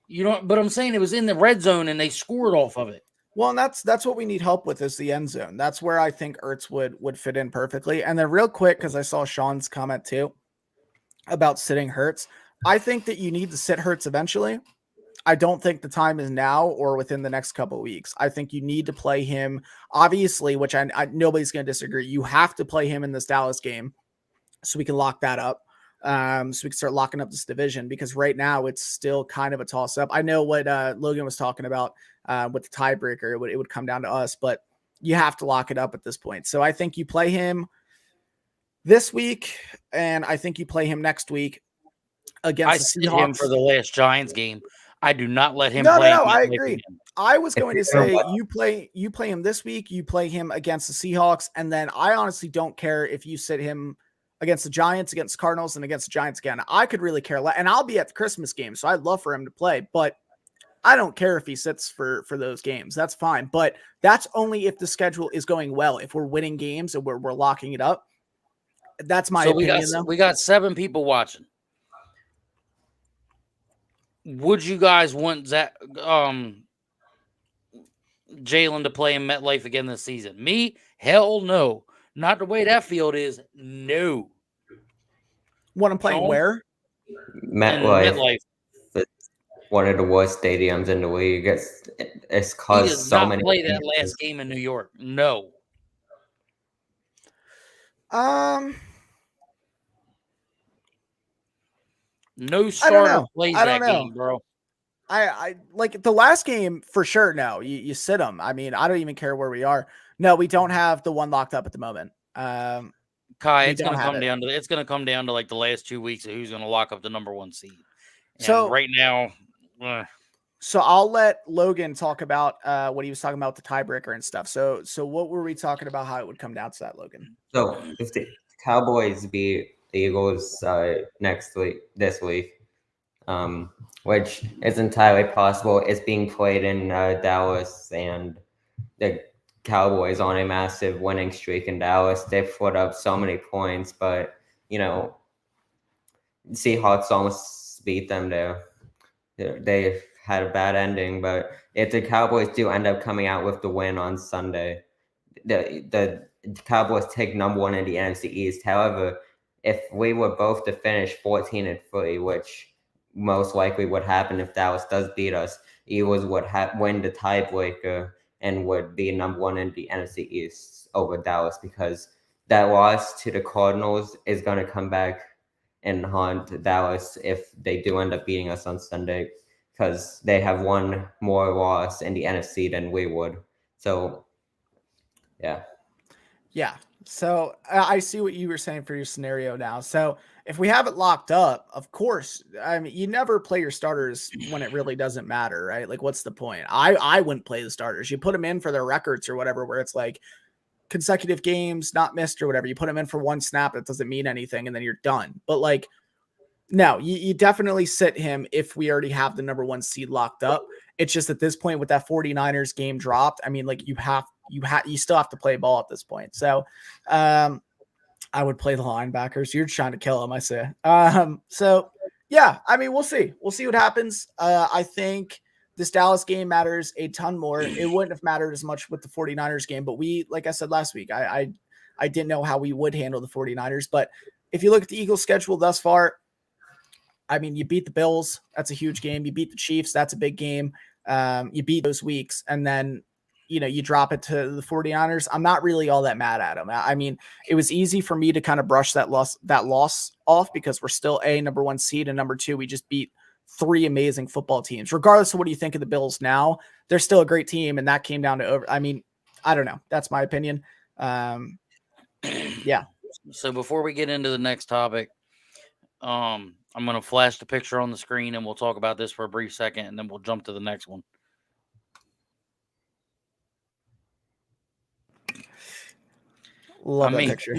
But I'm saying it was in the red zone, and they scored off of it. Well, and that's what we need help with is the end zone. That's where I think Ertz would fit in perfectly. And then real quick, because I saw Shawn's comment too about sitting Hurts. I think that you need to sit Hurts eventually. I don't think the time is now or within the next couple of weeks. I think you need to play him, obviously, which I nobody's going to disagree. You have to play him in this Dallas game so we can lock that up. So we can start locking up this division, because right now it's still kind of a toss up. I know what Logan was talking about with the tiebreaker. It would come down to us, but you have to lock it up at this point. So I think you play him this week, and I think you play him next week against I the sit Seahawks. him for the last Giants game. I do not let him No, play. I again. agree. I was going to say you play him this week, you play him against the Seahawks, and then I honestly don't care if you sit him against the Giants, against Cardinals, and against the Giants again. I could really care less, and I'll be at the Christmas game, so I'd love for him to play, but I don't care if he sits for those games. That's fine, but that's only if the schedule is going well. If we're winning games and we're locking it up, that's my opinion. We got 7 people watching. Would you guys want Jalen to play in MetLife again this season? Me? Hell no. Not the way that field is. No. Want him playing where? MetLife. One of the worst stadiums in the league. It's caused so many. Play that last game in New York. No. No starter plays that game, bro. I like the last game for sure. No, you sit them. I mean, I don't even care where we are. No, we don't have the one locked up at the moment. Kai, it's gonna come down to like the last 2 weeks of who's gonna lock up the number 1 seed. And so right now, so I'll let Logan talk about what he was talking about, the tiebreaker and stuff. So what were we talking about? How it would come down to that, Logan? So if the Cowboys beat the Eagles this week, which is entirely possible. It's being played in Dallas, and the Cowboys on a massive winning streak in Dallas. They've put up so many points, but Seahawks almost beat them there. They had a bad ending, but if the Cowboys do end up coming out with the win on Sunday, the Cowboys take number 1 in the NFC East. However, if we were both to finish 14-3, which most likely would happen if Dallas does beat us, Eagles would win the tiebreaker and would be number 1 in the NFC East over Dallas, because that loss to the Cardinals is going to come back and haunt Dallas if they do end up beating us on Sunday, because they have one more loss in the NFC than we would. So, yeah. Yeah. So I see what you were saying for your scenario now. So if we have it locked up, of course, I mean, you never play your starters when it really doesn't matter, right? Like, what's the point? I wouldn't play the starters. You put them in for their records or whatever, where it's like consecutive games, not missed or whatever. You put them in for one snap, that doesn't mean anything, and then you're done. But like, no, you definitely sit him if we already have the number 1 seed locked up. It's just at this point with that 49ers game dropped, I mean, like you still have to play ball at this point. So I would play the linebackers. You're trying to kill him, I say. So yeah, I mean, we'll see. We'll see what happens. I think this Dallas game matters a ton more. It wouldn't have mattered as much with the 49ers game, but like I said last week, I didn't know how we would handle the 49ers. But if you look at the Eagles schedule thus far, I mean, you beat the Bills. That's a huge game. You beat the Chiefs. That's a big game. You beat those weeks. And then, you drop it to the 49ers. I'm not really all that mad at them. I mean, it was easy for me to kind of brush that loss off because we're still number 1 seed, and number 2, we just beat 3 amazing football teams. Regardless of what you think of the Bills now, they're still a great team, and that came down to I mean, I don't know. That's my opinion. Yeah. So before we get into the next topic, I'm going to flash the picture on the screen, and we'll talk about this for a brief second, and then we'll jump to the next one. Love that picture.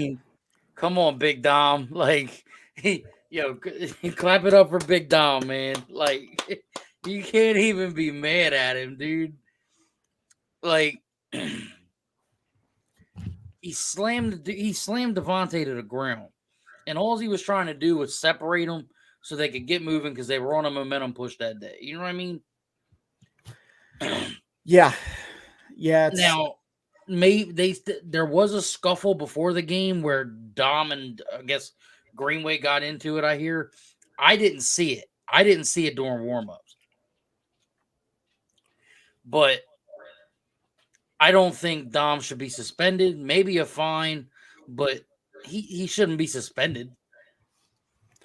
Come on, Big Dom. Like, clap it up for Big Dom, man. Like, you can't even be mad at him, dude. Like, he slammed Devontae to the ground, and all he was trying to do was separate them so they could get moving because they were on a momentum push that day. You know what I mean? Yeah. Yeah. It's, Now, there was a scuffle before the game where Dom and I guess Greenway got into it. I hear. I didn't see it. I didn't see it during warmups, but I don't think Dom should be suspended. Maybe a fine, but he shouldn't be suspended.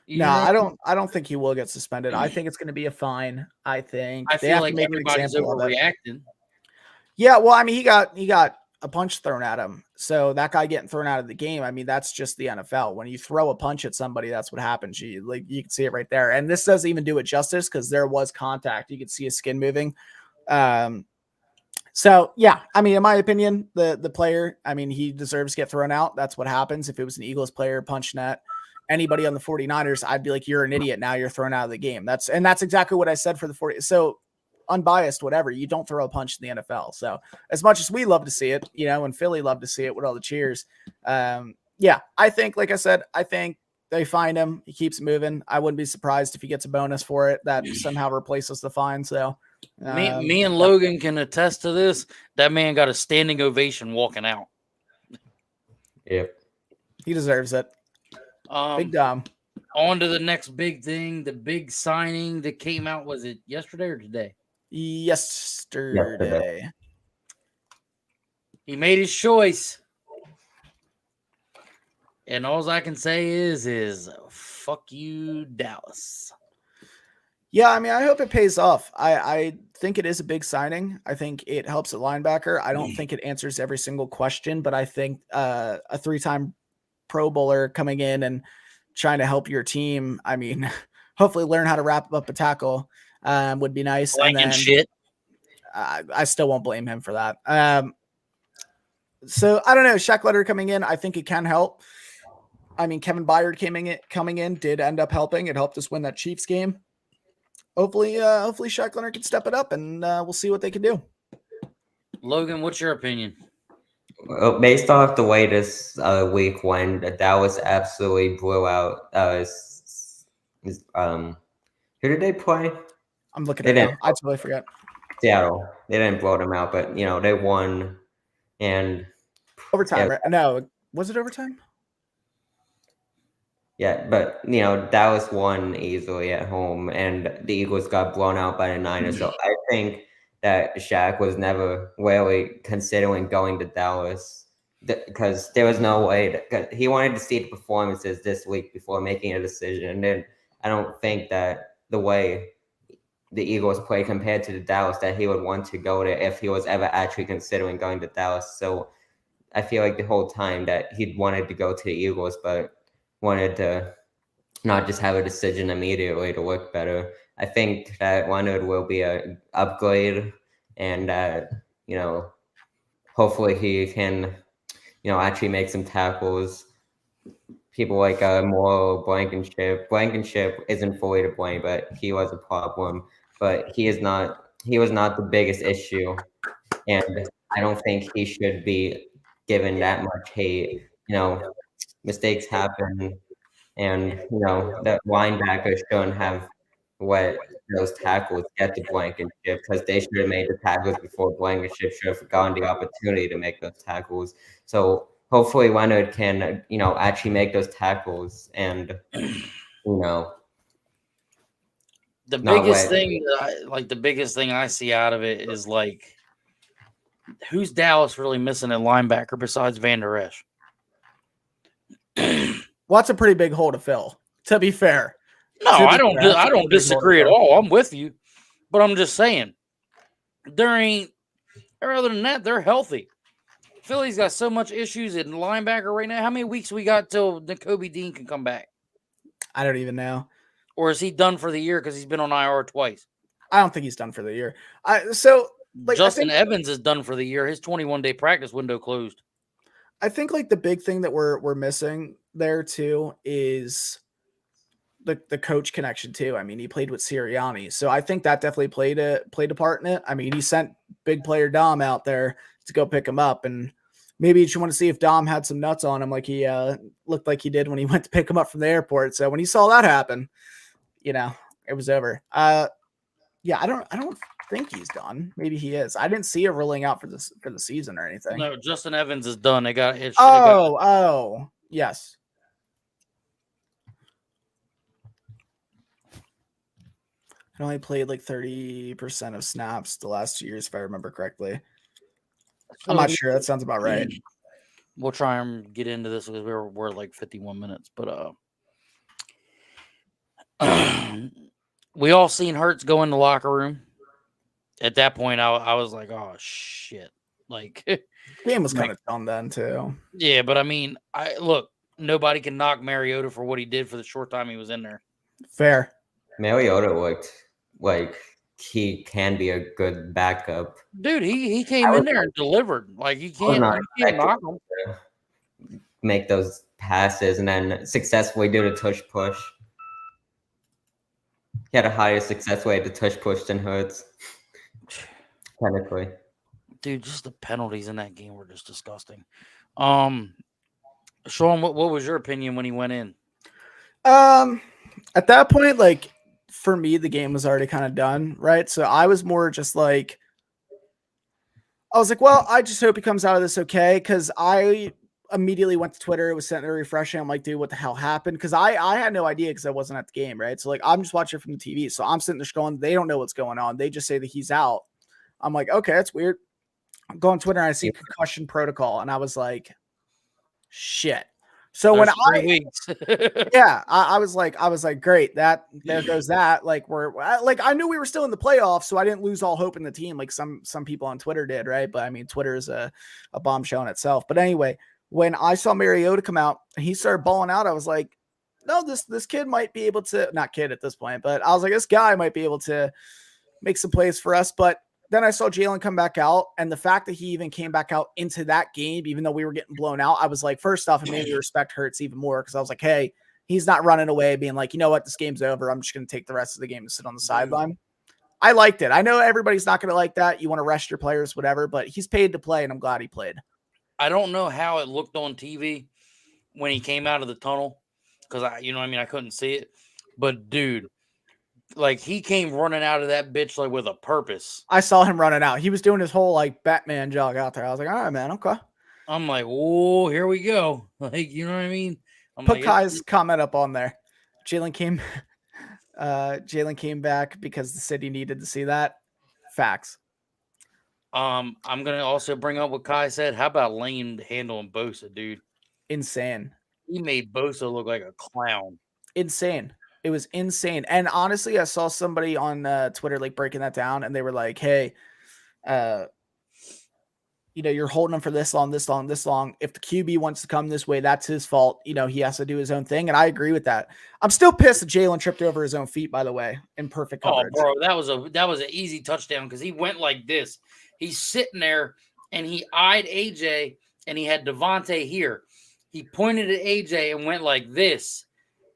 no, I don't think he will get suspended. I think it's going to be a fine. I think I they feel have like to make an everybody's example of it. overreacting. Yeah, well, I mean, he got a punch thrown at him. So that guy getting thrown out of the game, I mean, that's just the NFL. When you throw a punch at somebody, that's what happens. You can see it right there. And this doesn't even do it justice because there was contact. You could see his skin moving. So yeah, I mean, in my opinion, the player, I mean, he deserves to get thrown out. That's what happens. If it was an Eagles player punching at anybody on the 49ers, I'd be like, you're an idiot. Now you're thrown out of the game. That's exactly what I said for the 40. So unbiased, whatever, you don't throw a punch in the NFL. So as much as we love to see it, and Philly love to see it with all the cheers. Yeah, I think, like I said, I think they fine him. He keeps moving. I wouldn't be surprised if he gets a bonus for it that somehow replaces the fine. So Me and Logan can attest to this. That man got a standing ovation walking out. Yep. He deserves it. Big Dom. On to the next big thing, the big signing that came out. Was it yesterday or today? Yesterday. He made his choice. And all I can say is fuck you, Dallas. Yeah, I mean, I hope it pays off. I think it is a big signing. I think it helps at linebacker. I don't think it answers every single question, but I think a 3-time Pro Bowler coming in and trying to help your team, I mean, hopefully learn how to wrap up a tackle would be nice. And then shit. I still won't blame him for that. So I don't know. Shaq Leonard coming in, I think it can help. I mean, Kevin Byard coming in did end up helping. It helped us win that Chiefs game. Hopefully Shaq Leonard can step it up, and we'll see what they can do. Logan, what's your opinion? Well, based off the way this week went, Dallas absolutely blew out. Who did they play? I'm looking at it. I totally forgot. Seattle. They didn't blow them out, but they won. And overtime, yeah. Right? No, was it overtime? Yeah, but Dallas won easily at home, and the Eagles got blown out by the Niners. So I think that Shaq was never really considering going to Dallas because there was no way that he wanted to see the performances this week before making a decision. And I don't think that the way the Eagles play compared to the Dallas that he would want to go there if he was ever actually considering going to Dallas. So I feel like the whole time that he wanted to go to the Eagles, but wanted to not just have a decision immediately to look better. I think that Leonard will be an upgrade, and that hopefully he can actually make some tackles. People like Morrow, Blankenship isn't fully to blame, but he was a problem. But he was not the biggest issue, and I don't think he should be given that much hate. Mistakes happen, and that linebackers shouldn't have let those tackles get to Blankenship because they should have made the tackles before Blankenship should have gotten the opportunity to make those tackles. So hopefully Leonard can actually make those tackles, and the biggest thing the biggest thing I see out of it is who's Dallas really missing at linebacker besides Van Der Esch? Well, that's a pretty big hole to fill, to be fair. No, I don't disagree at all. I'm with you. But I'm just saying, other than that, they're healthy. Philly's got so much issues in linebacker right now. How many weeks we got till Kobe Dean can come back? I don't even know. Or is he done for the year because he's been on IR twice? I don't think he's done for the year. Justin Evans is done for the year. His 21-day practice window closed. I think the big thing that we're missing there too is the coach connection too. I mean, he played with Sirianni, so I think that definitely played a part in it. I mean, he sent big player Dom out there to go pick him up, and maybe you want to see if Dom had some nuts on him, like he looked like he did when he went to pick him up from the airport. So when he saw that happen, it was over. Yeah, I don't think he's done. Maybe he is. I didn't see it rolling out for the season or anything. No, Justin Evans is done. They got it. Oh, yes. I only played like 30% of snaps the last 2 years, if I remember correctly. I'm not sure. That sounds about right. We'll try and get into this because we're like 51 minutes, but we all seen Ertz go in the locker room. At that point, I was like, oh shit. Like Game was kind of done then too. Yeah, but I mean, nobody can knock Mariota for what he did for the short time he was in there. Fair. Mariota looked like he can be a good backup. Dude, he came in there and delivered. Like you can't knock him. Make those passes and then successfully do the tush push. He had a higher success rate to tush push than Ertz. Technically. Dude, just the penalties in that game were just disgusting. Shawn, what was your opinion when he went in? At that point, like for me, the game was already kind of done, right? So I was more just like, I was like, well, I just hope he comes out of this okay, because I immediately went to Twitter. It was sitting there refreshing. I'm like, dude, what the hell happened? Because I had no idea because I wasn't at the game, right? So like, I'm just watching from the TV. So I'm sitting there scrolling. They don't know what's going on. They just say that he's out. I'm like, okay, that's weird. I go on Twitter and I see concussion protocol, and I was like, shit. So when I was like, great, there goes that. Like I knew we were still in the playoffs, so I didn't lose all hope in the team like some people on Twitter did, right? But I mean, Twitter is a bombshell in itself. But anyway, when I saw Mariota come out and he started balling out, I was like, no, this kid might be able to, not kid at this point, but I was like, this guy might be able to make some plays for us. But then I saw Jalen come back out, and the fact that he even came back out into that game, even though we were getting blown out, I was like, first off, it made me respect Ertz even more, because I was like, hey, he's not running away being like, you know what, this game's over. I'm just going to take the rest of the game to sit on the sideline. I liked it. I know everybody's not going to like that. You want to rest your players, whatever, but he's paid to play, and I'm glad he played. I don't know how it looked on TV when he came out of the tunnel, because I couldn't see it. But dude, like he came running out of that bitch like with a purpose. I saw him running out. He was doing his whole like Batman jog out there. I was like, all right, man, okay. I'm like, oh, here we go. Like, you know what I mean? Put Kai's comment up on there. Jalen came back because the city needed to see that. Facts. I'm gonna also bring up what Kai said. How about Lane handling Bosa, dude? Insane. He made Bosa look like a clown. Insane. It was insane. And honestly, I saw somebody on Twitter like breaking that down, and they were like, hey, you're holding him for this long. If the QB wants to come this way, that's his fault. He has to do his own thing. And I agree with that. I'm still pissed that Jalen tripped over his own feet, by the way, in perfect coverage. Oh, bro, that was an easy touchdown because he went like this. He's sitting there and he eyed AJ, and he had Devontae here. He pointed at AJ and went like this.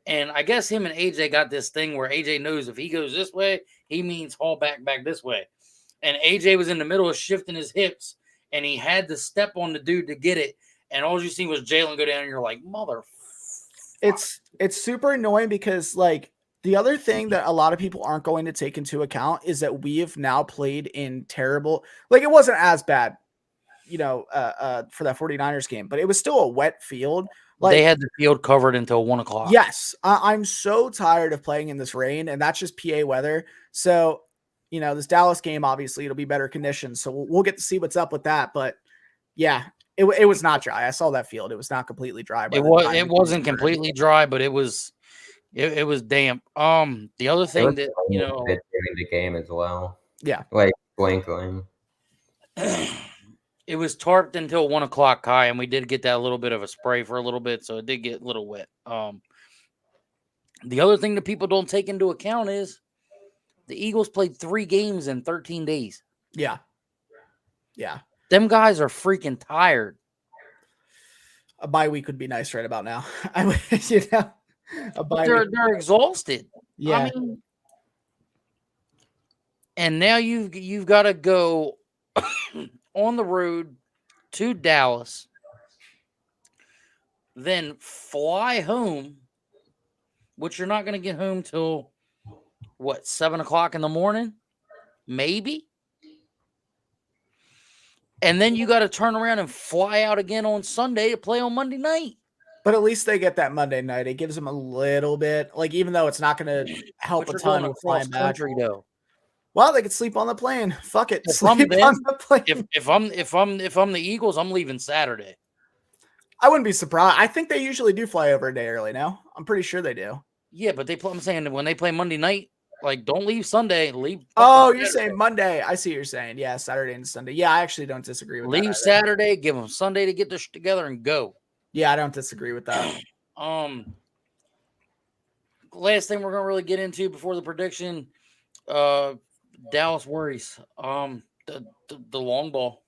And I guess him and AJ got this thing where AJ knows if he goes this way, he means haul back this way. And AJ was in the middle of shifting his hips, and he had to step on the dude to get it. And all you see was Jalen go down, and you're like, mother. It's super annoying because, like, the other thing that a lot of people aren't going to take into account is that we have now played in terrible – like, it wasn't as bad, for that 49ers game, but it was still a wet field. Like, they had the field covered until 1 o'clock. Yes. I'm so tired of playing in this rain, and that's just PA weather. So, this Dallas game, obviously, it'll be better conditions. So we'll get to see what's up with that. But, yeah, it was not dry. I saw that field. It was not completely dry. It wasn't completely dry, but it was damp. The other thing that, during the game as well. Yeah. Like blinking. It was tarped until 1 o'clock, Kai, and we did get that little bit of a spray for a little bit, so it did get a little wet. The other thing that people don't take into account is the Eagles played 3 games in 13 days. Yeah. Yeah. Them guys are freaking tired. A bye week would be nice right about now. They're exhausted. Yeah. I mean, and now you've got to go on the road to Dallas, then fly home, which you're not going to get home till 7 o'clock in the morning. maybe. And then you got to turn around and fly out again on Sunday to play on Monday night. But at least they get that Monday night. It gives them a little bit, like, even though it's not going to help But a you're ton going with flying across back. country though. Well, they could sleep on the plane. Fuck it, If I'm sleep them, on the plane. If I'm the Eagles, I'm leaving Saturday. I wouldn't be surprised. I think they usually do fly over a day early now. I'm pretty sure they do. Yeah, but I'm saying that when they play Monday night, like, don't leave Sunday. Leave. Oh, fucking you're Saturday. saying Monday. I see what you're saying. Yeah, Saturday and Sunday. Yeah, I actually don't disagree with that. Leave either. Saturday, give them Sunday to get this together and go. Yeah, I don't disagree with that. Last thing we're gonna really get into before the prediction, Dallas worries. The long ball.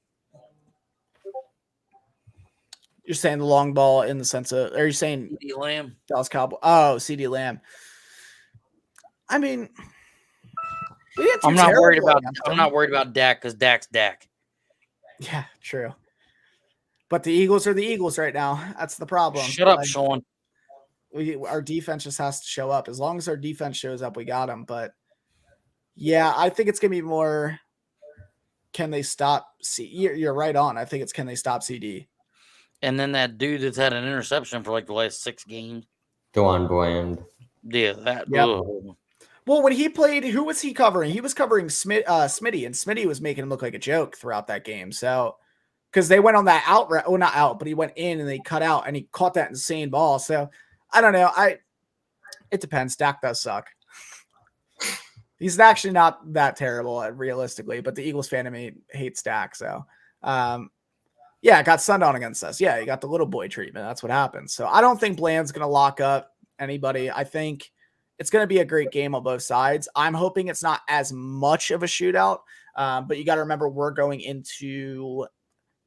You're saying the long ball in the sense of, are you saying CD Lamb? Dallas Cowboy? Oh, CD Lamb. I mean, we didn't do I'm not terrible worried about. against I'm them. not worried about Dak because Dak's Dak. Yeah, true. But the Eagles are the Eagles right now. That's the problem. Shut up, Like, Shawn. our defense just has to show up. As long as our defense shows up, we got them. But yeah, I think it's gonna be more. Can they stop? You're right on. I think it's can they stop CD? And then that dude that's had an interception for like the last 6 games. Dewan Bland. Yeah, that. Yep. Ugh. Well, when he played, who was he covering? He was covering Smitty, and Smitty was making him look like a joke throughout that game. So, because they went on that out route, well, not out, but he went in and they cut out, and he caught that insane ball. So, I don't know. It depends. Dak does suck. He's actually not that terrible, realistically, but the Eagles fan of me hates Dak. So, yeah, got sunned on against us. Yeah, he got the little boy treatment. That's what happens. So I don't think Bland's going to lock up anybody. I think it's going to be a great game on both sides. I'm hoping it's not as much of a shootout, but you got to remember we're going into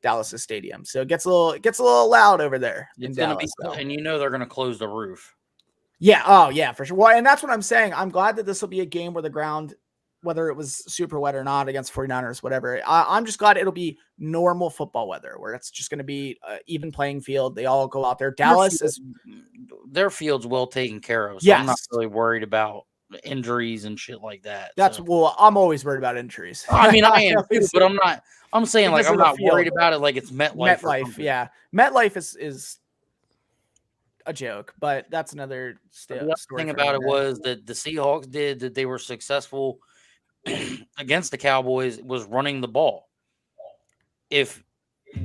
Dallas Stadium, so it gets a little loud over there. It's going to be, and they're going to close the roof. Yeah. Oh, yeah, for sure. Well, and that's what I'm saying. I'm glad that this will be a game where the ground, whether it was super wet or not against 49ers, whatever. I'm just glad it'll be normal football weather where it's just going to be even playing field. They all go out there. Dallas their field's well taken care of. So yes. I'm not really worried about injuries and shit like that. Well, I'm always worried about injuries. I mean, I am too, but I'm not. I'm saying like I'm not worried about it. Like it's MetLife. MetLife, yeah. MetLife is a joke, but that's another story. The other thing about it was that the Seahawks did that they were successful against the Cowboys was running the ball. If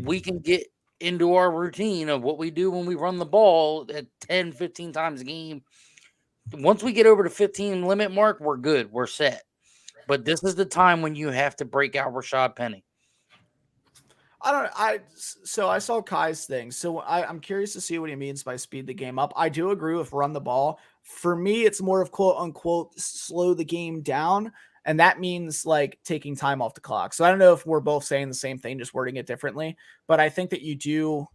we can get into our routine of what we do when we run the ball at 10, 15 times a game, once we get over the 15 limit mark, we're good. We're set. But this is the time when you have to break out Rashad Penny. So I saw Kai's thing. So I'm curious to see what he means by speed the game up. I do agree with run the ball. For me, it's more of quote unquote slow the game down. And that means like taking time off the clock. So I don't know if we're both saying the same thing, just wording it differently. But I think that you do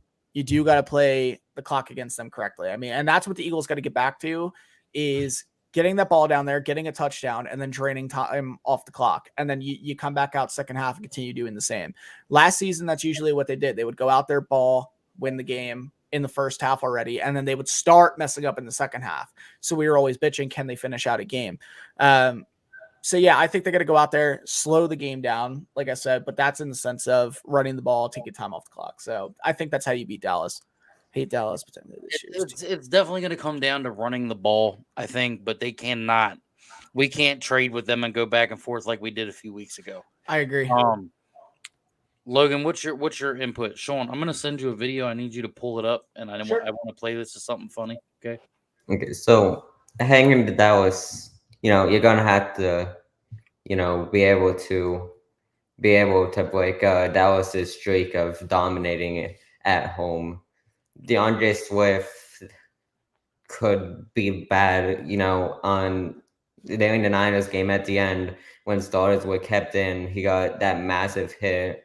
got to play the clock against them correctly. I mean, and that's what the Eagles got to get back to is getting that ball down there, getting a touchdown, and then draining time off the clock. And then you come back out second half and continue doing the same. Last season, that's usually what they did. They would go out there, ball, win the game in the first half already, and then they would start messing up in the second half. So we were always bitching, can they finish out a game? So, yeah, I think they're going to go out there, slow the game down, like I said, but that's in the sense of running the ball, taking time off the clock. So I think that's how you beat Dallas. Hate Dallas, but it's definitely going to come down to running the ball, I think, but we can't trade with them and go back and forth like we did a few weeks ago. I agree. Logan, what's your input? Shawn, I'm going to send you a video. I need you to pull it up, and I want to play this as something funny. Okay. So hanging to Dallas, you're gonna have to, be able to break Dallas's streak of dominating it at home. DeAndre Swift could be bad, on during the Niners game at the end when starters were kept in. He got that massive hit,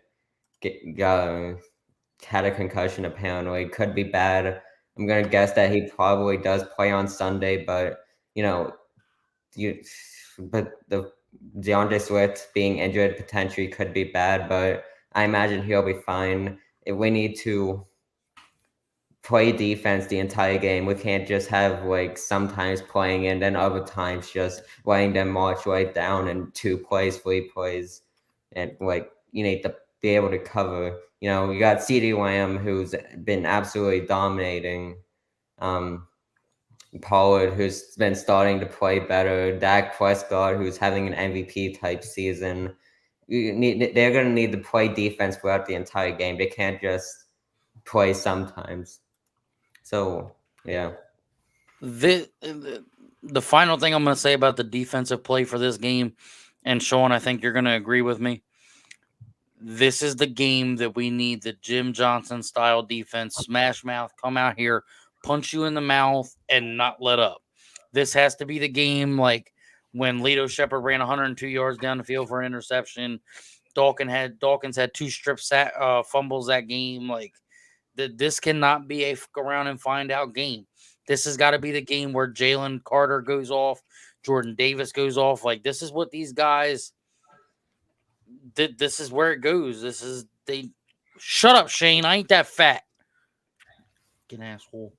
had a concussion apparently, could be bad. I'm gonna guess that he probably does play on Sunday, but the DeAndre Swift being injured potentially could be bad, but I imagine he'll be fine. If we need to play defense the entire game. We can't just have like sometimes playing and then other times just letting them march right down in 2 plays, 3 plays, and like you need to be able to cover. You know, you got CeeDee Lamb who's been absolutely dominating. Pollard, who's been starting to play better, Dak Prescott, who's having an MVP type season. They're going to need to play defense throughout the entire game. They can't just play sometimes. So, yeah. The final thing I'm going to say about the defensive play for this game, and Shawn, I think you're going to agree with me. This is the game that we need the Jim Johnson style defense, smash mouth, come out here, punch you in the mouth, and not let up. This has to be the game like when Lito Shepherd ran 102 yards down the field for an interception. Dawkins had 2 strip fumbles that game. Like this cannot be a fuck around and find out game. This has got to be the game where Jalen Carter goes off, Jordan Davis goes off. Like this is what these guys. This is where it goes. Shut up, Shane. I ain't that fat. Fucking asshole.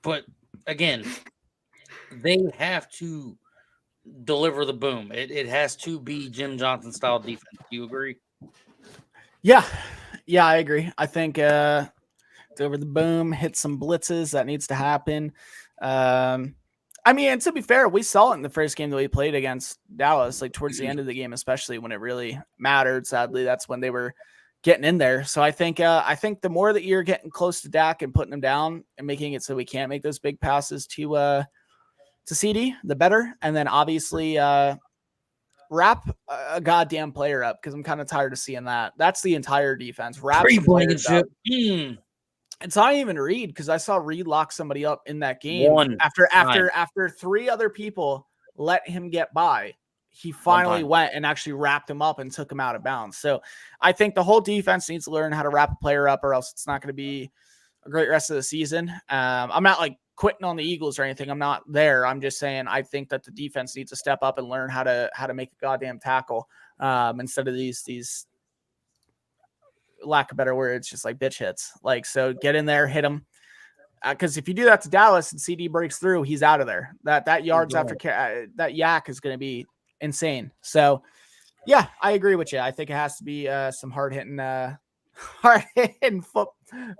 But again, they have to deliver the boom. It has to be Jim Johnson style defense. Do you agree? Yeah, I agree. I think deliver the boom, hit some blitzes. That needs to happen. I mean, and to be fair, we saw it in the first game that we played against Dallas, like towards the end of the game, especially when it really mattered. Sadly, that's when they were getting in there. So I think the more that you're getting close to Dak and putting him down and making it so we can't make those big passes to CD, the better. And then obviously wrap a goddamn player up, because I'm kind of tired of seeing that. That's the entire defense. Wrap some players up. It's not even Reed, because I saw Reed lock somebody up in that game after 3 other people let him get by. He finally went and actually wrapped him up and took him out of bounds. So I think the whole defense needs to learn how to wrap a player up, or else it's not going to be a great rest of the season. I'm not like quitting on the Eagles or anything. I'm not there. I'm just saying I think that the defense needs to step up and learn how to make a goddamn tackle instead of these lack of better words, just like bitch hits. Like, so get in there, hit him. Because if you do that to Dallas and CD breaks through, he's out of there. That yards after that yak is going to be insane. So, yeah, I agree with you. I think it has to be some hard hitting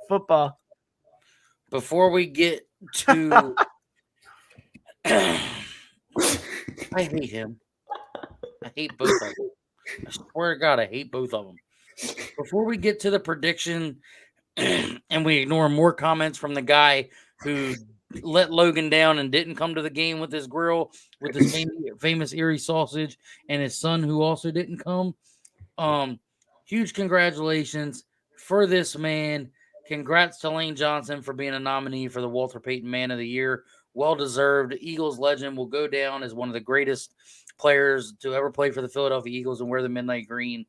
football. Before we get to, I hate him. I hate both of them. I swear to God, I hate both of them. Before we get to the prediction and we ignore more comments from the guy who let Logan down and didn't come to the game with his grill, with his famous Erie sausage, and his son who also didn't come, huge congratulations for this man. Congrats to Lane Johnson for being a nominee for the Walter Payton Man of the Year. Well-deserved. Eagles legend will go down as one of the greatest players to ever play for the Philadelphia Eagles and wear the midnight green.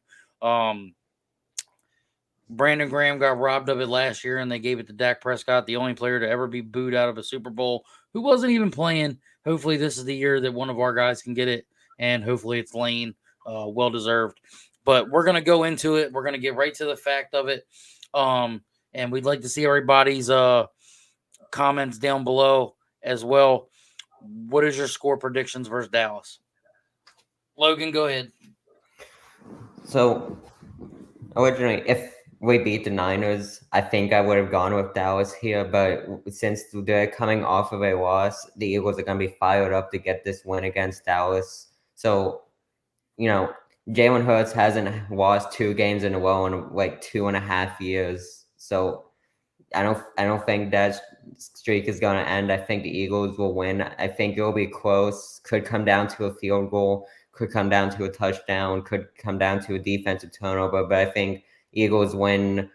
Brandon Graham got robbed of it last year, and they gave it to Dak Prescott, the only player to ever be booed out of a Super Bowl, who wasn't even playing. Hopefully this is the year that one of our guys can get it, and hopefully it's Lane. Well-deserved. But we're going to go into it. We're going to get right to the fact of it. And we'd like to see everybody's comments down below as well. What is your score predictions versus Dallas? Logan, go ahead. So, originally, if we beat the Niners, I think I would have gone with Dallas here. But since they're coming off of a loss, the Eagles are going to be fired up to get this win against Dallas. So, Jalen Hurts hasn't lost 2 games in a row in like 2.5 years. So I don't think that streak is going to end. I think the Eagles will win. I think it will be close. Could come down to a field goal. Could come down to a touchdown. Could come down to a defensive turnover. But I think Eagles win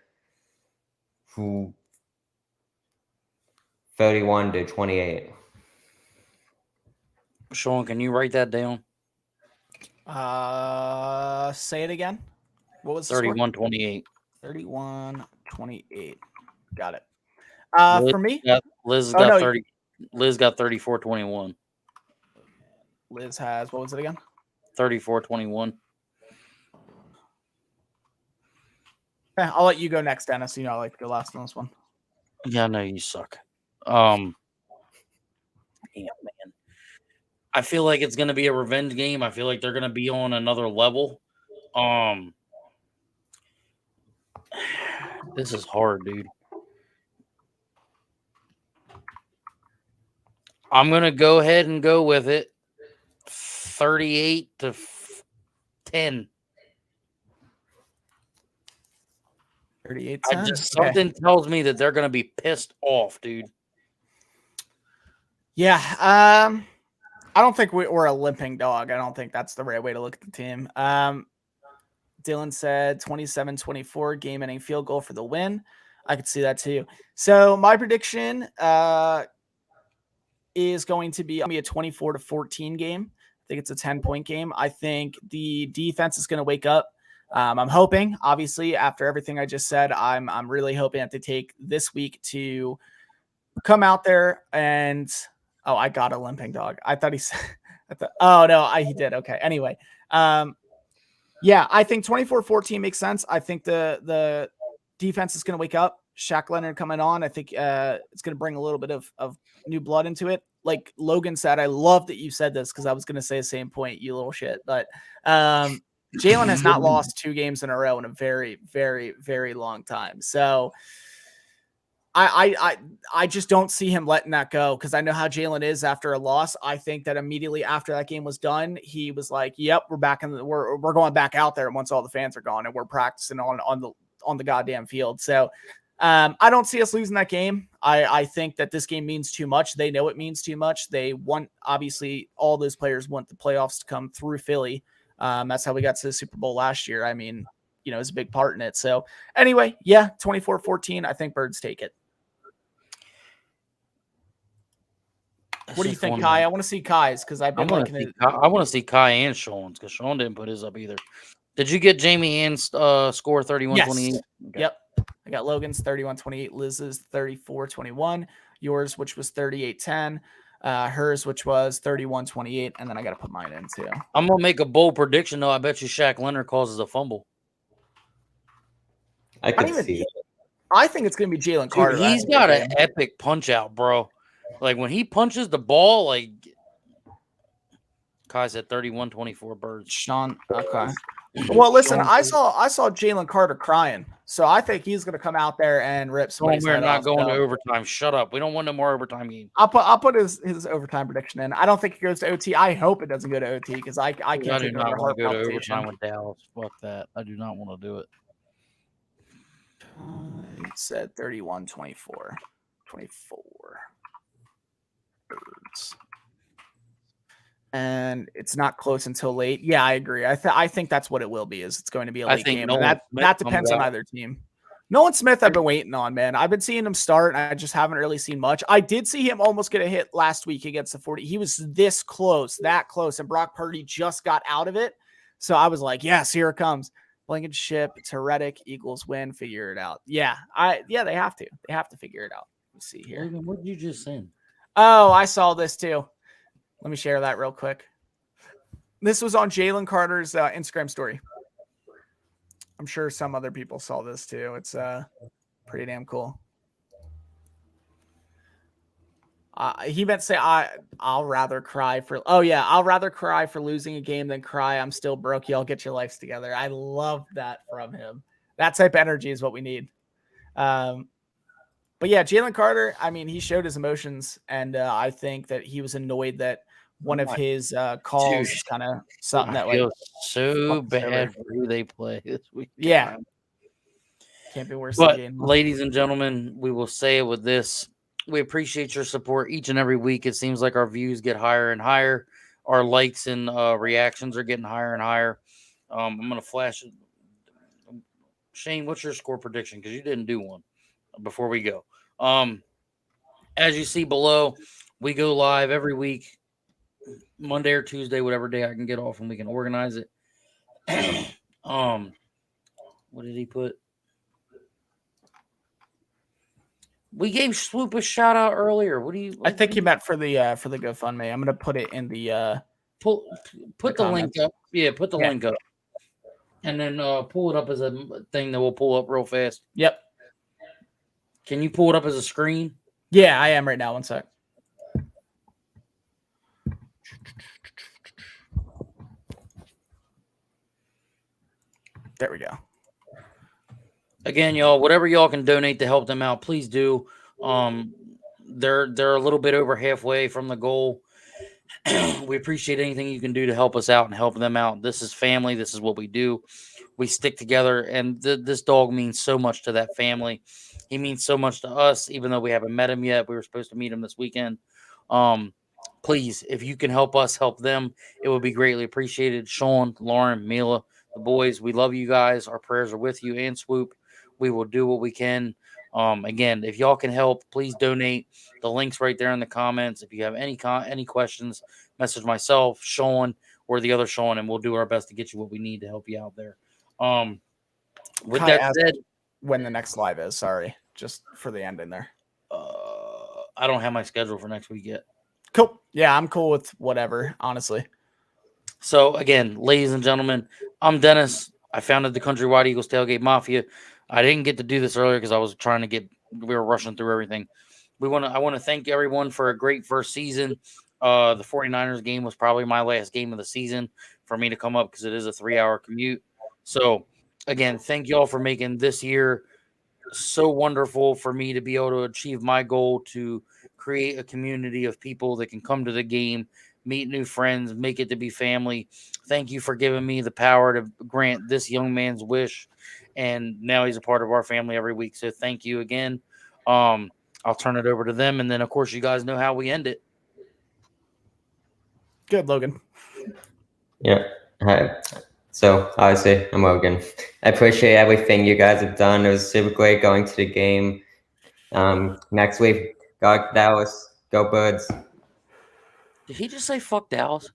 31-28. Shawn, can you write that down? Say it again. What was 31-28? 31-28. Got it. For me, Liz got 30. Liz got 34-21. Liz has, what was it again? 34-21. I'll let you go next, Dennis. I like to go last on this one. Yeah, I know you suck. Damn, man. I feel like it's going to be a revenge game. I feel like they're going to be on another level. This is hard, dude. I'm going to go ahead and go with it. 38-10. 38-10. Something tells me that they're going to be pissed off, dude. Yeah. I don't think we're a limping dog. I don't think that's the right way to look at the team. Dylan said 27-24 game-ending field goal for the win. I could see that too. So my prediction is going to be a 24-14 game. I think it's a 10-point game. I think the defense is going to wake up. I'm hoping, obviously, after everything I just said, I'm really hoping that they take this week to come out there and I got a limping dog. I thought he said, he did. Okay. Anyway, yeah, I think 24-14 makes sense. I think the defense is going to wake up. Shaq Leonard coming on. I think it's going to bring a little bit of new blood into it. Like Logan said, I love that you said this because I was going to say the same point, you little shit. But Jalen has not lost 2 games in a row in a very, very, very long time. So I just don't see him letting that go because I know how Jalen is after a loss. I think that immediately after that game was done, he was like, "Yep, we're back we're going back out there once all the fans are gone and we're practicing on the goddamn field." So I don't see us losing that game. I think that this game means too much. They know it means too much. They want, obviously, all those players want the playoffs to come through Philly. That's how we got to the Super Bowl last year. I mean, it's a big part in it. So anyway, yeah, 24-14. I think Birds take it. What do you think, Kai? I want to see Kai's because I've been looking at. I want to see Kai and Shawn's because Shawn didn't put his up either. Did you get Jamie Ann's score 31-28? Yes. Okay. Yep. I got Logan's 31-28, Liz's 34-21, yours, which was 38-10, hers, which was 31-28, and then I got to put mine in too. I'm going to make a bold prediction, though. I bet you Shaq Leonard causes a fumble. I could see it. I think it's going to be Jalen Carter. Dude, he's got an epic punch out, bro. Like, when he punches the ball, like, Kai said 31-24 Birds. Shawn, okay. Well, listen, I saw Jalen Carter crying, so I think he's going to come out there and rip somebody's head off. We're not going to overtime. Shut up. We don't want no more overtime game. I'll put his overtime prediction in. I don't think it goes to OT. I hope it doesn't go to OT because I can't. I do not want to go to overtime with Dallas. Fuck that. I do not want to do it. It said 31-24. 24. Birds. And it's not close until late. Yeah, I agree. I think that's what it will be. Is it's going to be a late game. And that depends on either team. Nolan Smith, I've been waiting on, man. I've been seeing him start, and I just haven't really seen much. I did see him almost get a hit last week against the 40. He was this close, that close, and Brock Purdy just got out of it. So I was like, yes, here it comes. Blankenship to Reddick, Eagles win, figure it out. Yeah, they have to. They have to figure it out. Let's see here. What did you just send? Oh, I saw this too. Let me share that real quick. This was on Jalen Carter's Instagram story. I'm sure some other people saw this too. It's pretty damn cool. He meant to say, I'll rather cry for. Oh yeah, I'll rather cry for losing a game than cry. I'm still broke. Y'all get your lives together. I love that from him. That type of energy is what we need. But yeah, Jalen Carter, I mean, he showed his emotions, and I think that he was annoyed that one of his calls is kind of something that like so bad for who they play this week. Yeah. Can't be worse. But ladies and gentlemen, we will say it with this. We appreciate your support each and every week. It seems like our views get higher and higher. Our likes and reactions are getting higher and higher. I'm going to flash it. Shane, what's your score prediction? Because you didn't do one before we go. As you see below, we go live every week, Monday or Tuesday, whatever day I can get off and we can organize it. What did he put? We gave Swoop a shout out earlier. What do you? I think he meant for the GoFundMe. I'm gonna put it in the put the link up. Yeah, put the link up, and then pull it up as a thing that we'll pull up real fast. Yep. Can you pull it up as a screen? Yeah, I am right now. One sec. There we go. Again, y'all, whatever y'all can donate to help them out, please do. They're a little bit over halfway from the goal. We appreciate anything you can do to help us out and help them out. This is family. This is what we do. We stick together, and this dog means so much to that family. He means so much to us, even though we haven't met him yet. We were supposed to meet him this weekend. Please, if you can help us help them, it would be greatly appreciated. Shawn, Lauren, Mila, the boys, we love you guys. Our prayers are with you and Swoop. We will do what we can. Again, if y'all can help, please donate. The link's right there in the comments. If you have any questions, message myself, Shawn, or the other Shawn, and we'll do our best to get you what we need to help you out there. With Kai that asked said, when the next live is. Sorry, just for the end in there. I don't have my schedule for next week yet. Cool. Yeah, I'm cool with whatever, honestly. So again, ladies and gentlemen, I'm Dennis. I founded the Countrywide Eagles Tailgate Mafia. I didn't get to do this earlier because I was trying to we were rushing through everything. I want to thank everyone for a great first season. The 49ers game was probably my last game of the season for me to come up because it is a 3-hour commute. So again, thank y'all for making this year so wonderful for me to be able to achieve my goal to create a community of people that can come to the game, meet new friends, make it to be family. Thank you for giving me the power to grant this young man's wish. And now he's a part of our family every week. So thank you again. I'll turn it over to them. And then, of course, you guys know how we end it. Good, Logan. Yeah. Hi. So, obviously, I'm Logan. I appreciate everything you guys have done. It was super great going to the game. Next week, go Dallas. Go Birds. Did he just say fuck Dallas?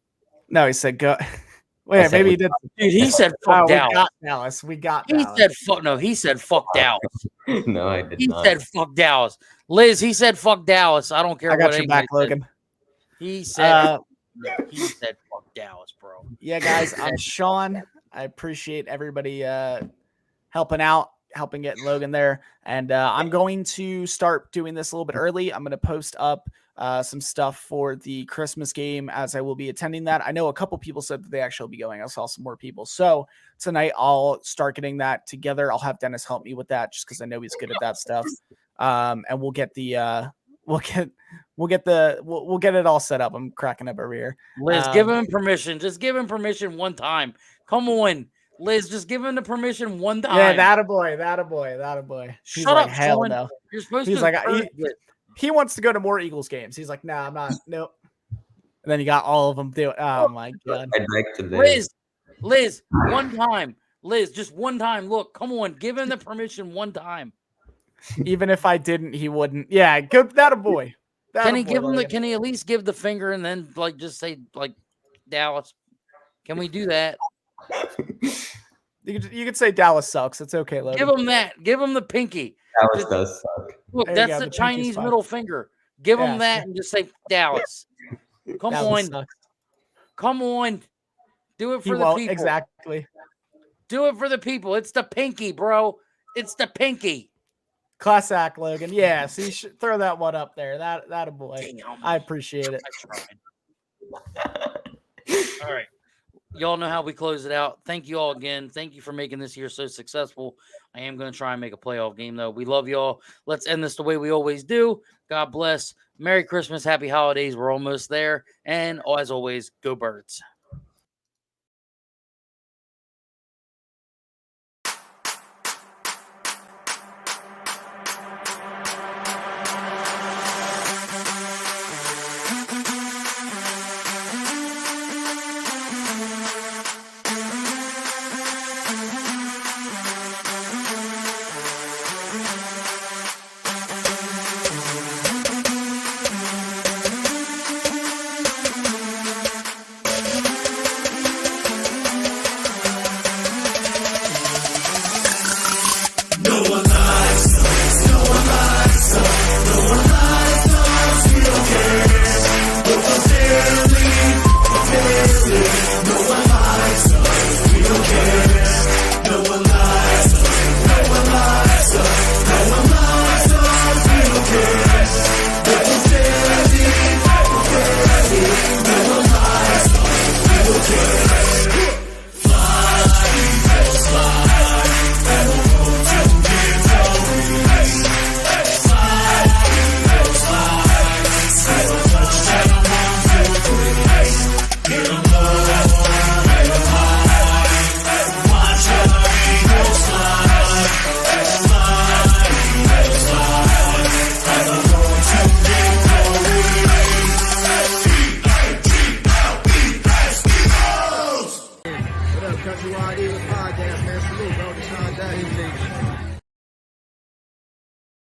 No, he said go. Wait, said maybe we- he did. Dude, he said fuck Oh, Dallas. we got Dallas. We got He Dallas. said fuck. No, he said fuck Dallas. No, I did He not. said fuck Dallas. Liz, he said fuck Dallas. I don't care I got what your anybody back, said. Logan. He said Uh, he said fuck Dallas, bro. yeah, guys, I'm Shawn. I appreciate everybody helping out, helping get Logan there. And I'm going to start doing this a little bit early. I'm going to post up some stuff for the Christmas game as I will be attending that. I know a couple people said that they actually will be going. I saw some more people. So tonight I'll start getting that together. I'll have Dennis help me with that just because I know he's good at that stuff. And we'll get the we'll get it all set up. I'm cracking up over here. Liz, give him permission. Just give him permission one time. Come on, Liz. Just give him the permission one time. Yeah, that a boy. He's Shut like, up, hell Shawn. no. You're supposed He's to. like, encourage it. He wants to go to more Eagles games. He's like, nah, I'm not. Nope. And then you got all of them doing. Oh my god. I'd like to be. Liz, one time. Liz, just one time. Look, come on. Give him the permission one time. Even if I didn't, he wouldn't. Yeah, good. That a boy. Can he give him the? Can he at least give the finger and then like just say like Dallas? Can we do that? You could say Dallas sucks. It's okay, Logan. Give him that. Give him the pinky. Dallas does suck. Look, There you that's go, the the pinky's Chinese fine. middle finger. Give Yeah. him that and just say Dallas. Come Dallas on. sucks. Come on. Do it He for the won't people. exactly. Do it for the people. It's the pinky, bro. It's the pinky. Class act, Logan. Yeah, so you should throw that one up there. That a boy. Damn. I appreciate it. I tried. All right. Y'all know how we close it out. Thank you all again. Thank you for making this year so successful. I am going to try and make a playoff game, though. We love y'all. Let's end this the way we always do. God bless. Merry Christmas. Happy holidays. We're almost there. And as always, go Birds.